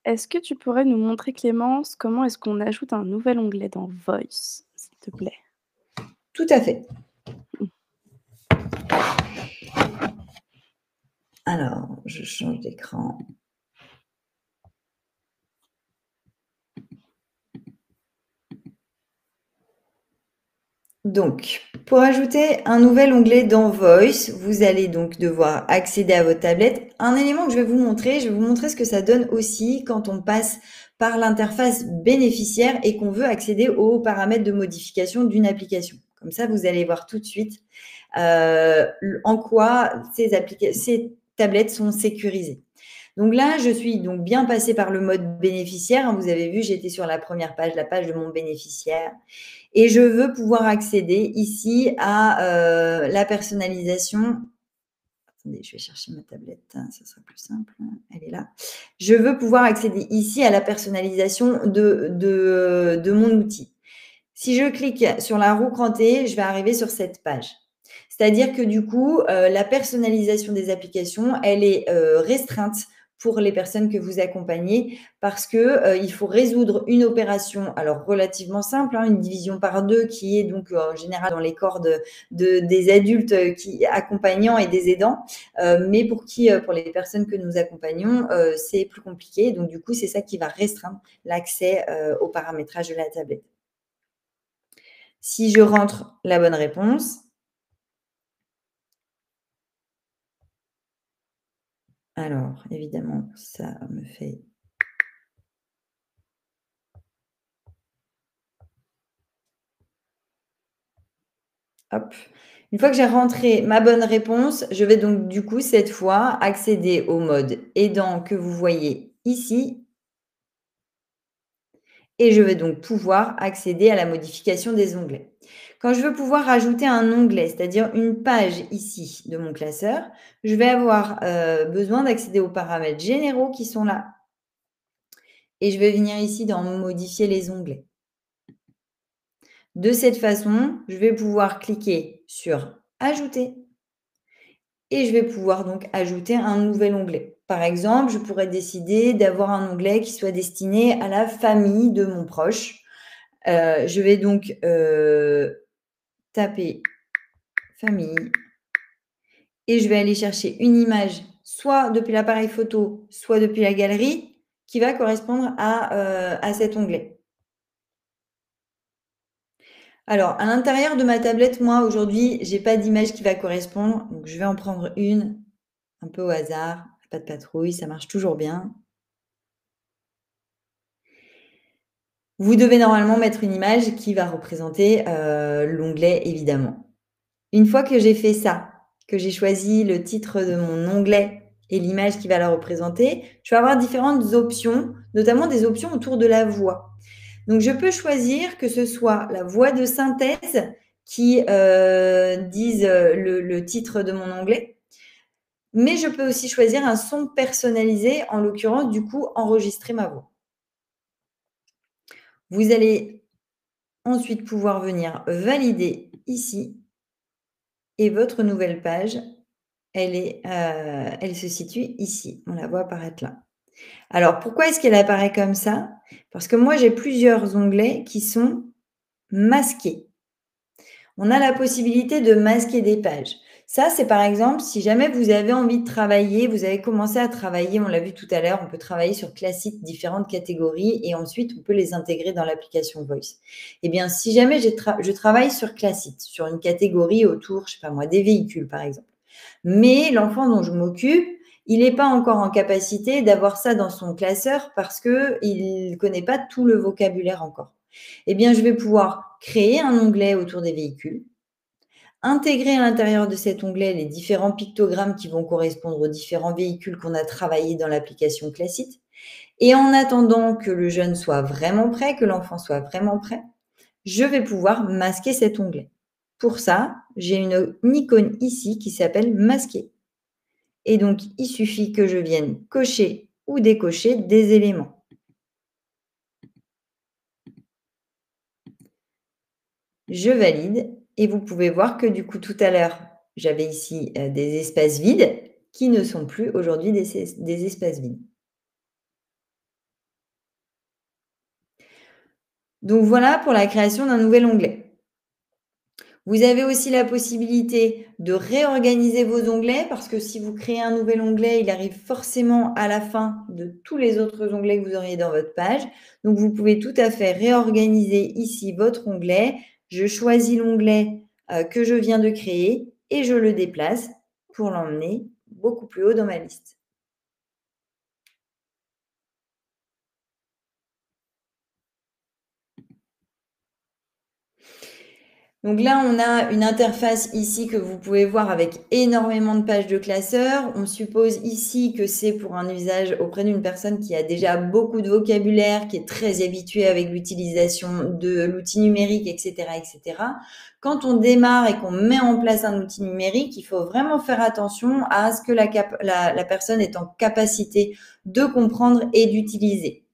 Est-ce que tu pourrais nous montrer, Clémence, comment est-ce qu'on ajoute un nouvel onglet dans Voice, s'il te plaît? Tout à fait. Alors, je change d'écran. Donc, pour ajouter un nouvel onglet dans Voice, vous allez donc devoir accéder à votre tablette. Un élément que je vais vous montrer ce que ça donne aussi quand on passe par l'interface bénéficiaire et qu'on veut accéder aux paramètres de modification d'une application. Comme ça, vous allez voir tout de suite en quoi ces tablettes sont sécurisées. Donc là, je suis donc bien passée par le mode bénéficiaire. Vous avez vu, j'étais sur la première page, la page de mon bénéficiaire. Et je veux pouvoir accéder ici à la personnalisation. Attendez, je vais chercher ma tablette, ça sera plus simple. Elle est là. Je veux pouvoir accéder ici à la personnalisation de mon outil. Si je clique sur la roue crantée, je vais arriver sur cette page. C'est-à-dire que du coup, la personnalisation des applications, elle est restreinte pour les personnes que vous accompagnez parce que il faut résoudre une opération, relativement simple, une division par 2 qui est donc en général dans les corps des adultes accompagnants et des aidants, mais pour les personnes que nous accompagnons, c'est plus compliqué. Donc du coup, c'est ça qui va restreindre l'accès au paramétrage de la tablette. Si je rentre la bonne réponse, alors évidemment, ça me fait. Hop. Une fois que j'ai rentré ma bonne réponse, je vais donc du coup cette fois accéder au mode aidant que vous voyez ici. Et je vais donc pouvoir accéder à la modification des onglets. Quand je veux pouvoir ajouter un onglet, c'est-à-dire une page ici de mon classeur, je vais avoir besoin d'accéder aux paramètres généraux qui sont là. Et je vais venir ici dans modifier les onglets. De cette façon, je vais pouvoir cliquer sur Ajouter. Et je vais pouvoir donc ajouter un nouvel onglet. Par exemple, je pourrais décider d'avoir un onglet qui soit destiné à la famille de mon proche. Je vais donc taper famille et je vais aller chercher une image, soit depuis l'appareil photo, soit depuis la galerie, qui va correspondre à cet onglet. Alors, à l'intérieur de ma tablette, moi, aujourd'hui, je n'ai pas d'image qui va correspondre. Donc, je vais en prendre une, un peu au hasard. Pas de patrouille, ça marche toujours bien. Vous devez normalement mettre une image qui va représenter l'onglet, évidemment. Une fois que j'ai fait ça, que j'ai choisi le titre de mon onglet et l'image qui va la représenter, je vais avoir différentes options, notamment des options autour de la voix. Donc, je peux choisir que ce soit la voix de synthèse qui dise le titre de mon onglet, mais je peux aussi choisir un son personnalisé, en l'occurrence, du coup, enregistrer ma voix. Vous allez ensuite pouvoir venir valider ici et votre nouvelle page, elle se situe ici. On la voit apparaître là. Alors, pourquoi est-ce qu'elle apparaît comme ça? Parce que moi, j'ai plusieurs onglets qui sont masqués. On a la possibilité de masquer des pages. Ça, c'est par exemple, si jamais vous avez envie de travailler, vous avez commencé à travailler, on l'a vu tout à l'heure, on peut travailler sur Classite, différentes catégories, et ensuite, on peut les intégrer dans l'application Voice. Eh bien, si jamais je travaille sur Classite, sur une catégorie autour, je ne sais pas moi, des véhicules, par exemple, mais l'enfant dont je m'occupe, il n'est pas encore en capacité d'avoir ça dans son classeur parce qu'il ne connaît pas tout le vocabulaire encore. Eh bien, je vais pouvoir créer un onglet autour des véhicules, intégrer à l'intérieur de cet onglet les différents pictogrammes qui vont correspondre aux différents véhicules qu'on a travaillés dans l'application Classite. Et en attendant que le jeune soit vraiment prêt, que l'enfant soit vraiment prêt, je vais pouvoir masquer cet onglet. Pour ça, j'ai une icône ici qui s'appelle masquer. Et donc, il suffit que je vienne cocher ou décocher des éléments. Je valide et vous pouvez voir que du coup, tout à l'heure, j'avais ici des espaces vides qui ne sont plus aujourd'hui des espaces vides. Donc, voilà pour la création d'un nouvel onglet. Vous avez aussi la possibilité de réorganiser vos onglets parce que si vous créez un nouvel onglet, il arrive forcément à la fin de tous les autres onglets que vous auriez dans votre page. Donc, vous pouvez tout à fait réorganiser ici votre onglet. Je choisis l'onglet que je viens de créer et je le déplace pour l'emmener beaucoup plus haut dans ma liste. Donc là, on a une interface ici que vous pouvez voir avec énormément de pages de classeur. On suppose ici que c'est pour un usage auprès d'une personne qui a déjà beaucoup de vocabulaire, qui est très habituée avec l'utilisation de l'outil numérique, etc., etc. Quand on démarre et qu'on met en place un outil numérique, il faut vraiment faire attention à ce que la personne est en capacité de comprendre et d'utiliser.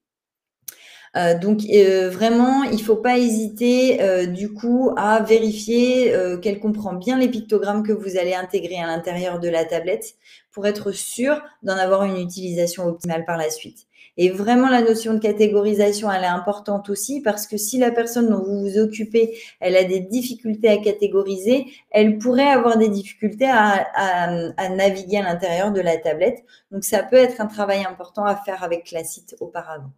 Donc, vraiment, il ne faut pas hésiter du coup à vérifier qu'elle comprend bien les pictogrammes que vous allez intégrer à l'intérieur de la tablette pour être sûr d'en avoir une utilisation optimale par la suite. Et vraiment, la notion de catégorisation, elle est importante aussi parce que si la personne dont vous vous occupez, elle a des difficultés à catégoriser, elle pourrait avoir des difficultés à naviguer à l'intérieur de la tablette. Donc, ça peut être un travail important à faire avec Classite auparavant.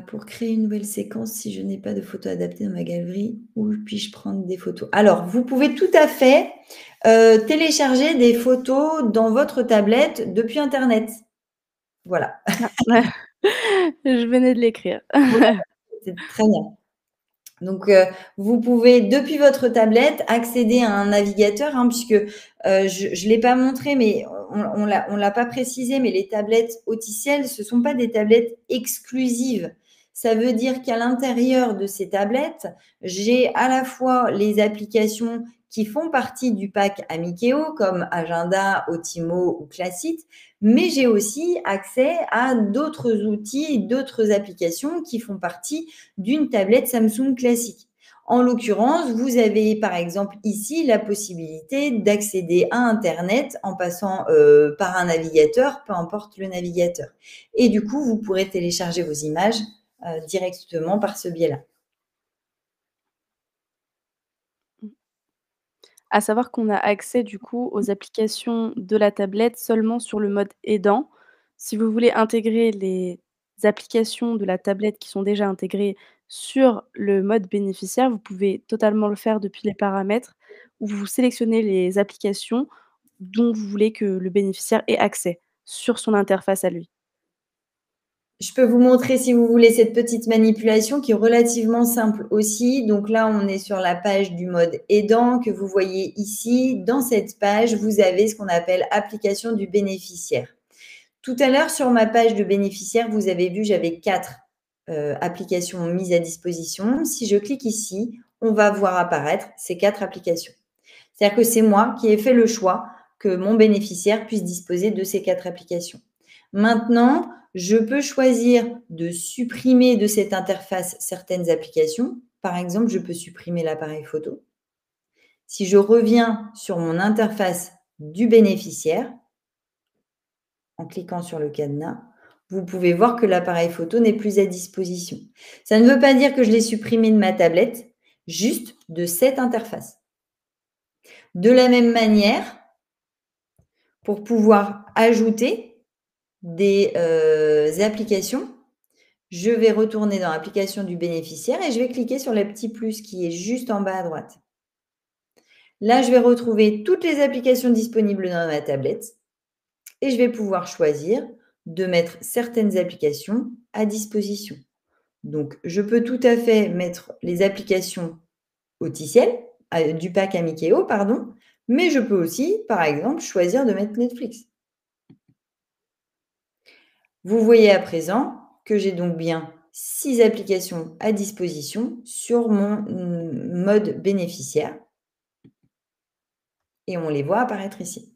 Pour créer une nouvelle séquence, si je n'ai pas de photos adaptées dans ma galerie, où puis-je prendre des photos? Alors, vous pouvez tout à fait télécharger des photos dans votre tablette depuis Internet. Voilà. Je venais de l'écrire. C'est très bien. Donc, vous pouvez, depuis votre tablette, accéder à un navigateur, puisque je ne l'ai pas montré, mais on l'a pas précisé, mais les tablettes Auticiel, ce ne sont pas des tablettes exclusives. Ça veut dire qu'à l'intérieur de ces tablettes, j'ai à la fois les applications qui font partie du pack Amikeo, comme Agenda, Otimo ou Classite, mais j'ai aussi accès à d'autres outils, d'autres applications qui font partie d'une tablette Samsung classique. En l'occurrence, vous avez par exemple ici la possibilité d'accéder à Internet en passant par un navigateur, peu importe le navigateur. Et du coup, vous pourrez télécharger vos images directement par ce biais-là. À savoir qu'on a accès du coup aux applications de la tablette seulement sur le mode aidant. Si vous voulez intégrer les applications de la tablette qui sont déjà intégrées sur le mode bénéficiaire, vous pouvez totalement le faire depuis les paramètres où vous sélectionnez les applications dont vous voulez que le bénéficiaire ait accès sur son interface à lui. Je peux vous montrer, si vous voulez, cette petite manipulation qui est relativement simple aussi. Donc là, on est sur la page du mode aidant que vous voyez ici. Dans cette page, vous avez ce qu'on appelle application du bénéficiaire. Tout à l'heure, sur ma page de bénéficiaire, vous avez vu, j'avais 4 applications mises à disposition. Si je clique ici, on va voir apparaître ces 4 applications. C'est-à-dire que c'est moi qui ai fait le choix que mon bénéficiaire puisse disposer de ces 4 applications. Maintenant, je peux choisir de supprimer de cette interface certaines applications. Par exemple, je peux supprimer l'appareil photo. Si je reviens sur mon interface du bénéficiaire, en cliquant sur le cadenas, vous pouvez voir que l'appareil photo n'est plus à disposition. Ça ne veut pas dire que je l'ai supprimé de ma tablette, juste de cette interface. De la même manière, pour pouvoir ajouter des applications, je vais retourner dans l'application du bénéficiaire et je vais cliquer sur le petit plus qui est juste en bas à droite. Là, je vais retrouver toutes les applications disponibles dans ma tablette et je vais pouvoir choisir de mettre certaines applications à disposition. Donc, je peux tout à fait mettre les applications Auticiel, du pack Amikeo, pardon, mais je peux aussi, par exemple, choisir de mettre Netflix. Vous voyez à présent que j'ai donc bien 6 applications à disposition sur mon mode bénéficiaire et on les voit apparaître ici.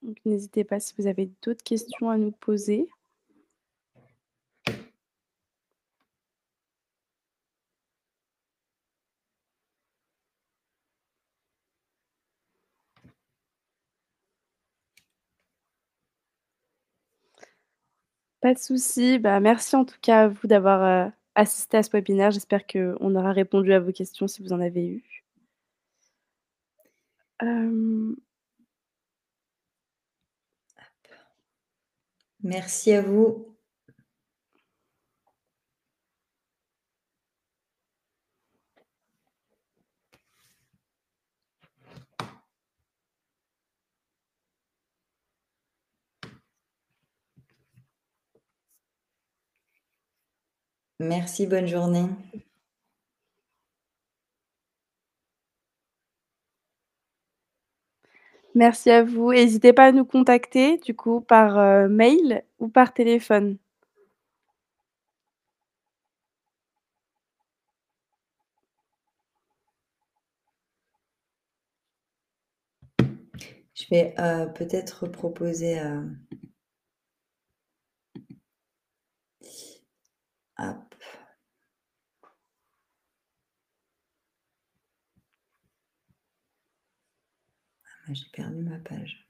Donc n'hésitez pas si vous avez d'autres questions à nous poser. Pas de souci. Bah, merci en tout cas à vous d'avoir, assisté à ce webinaire. J'espère qu'on aura répondu à vos questions si vous en avez eu. Merci à vous. Merci, bonne journée. Merci à vous. N'hésitez pas à nous contacter du coup par, mail ou par téléphone. Je vais peut-être proposer hop. Ah, j'ai perdu ma page.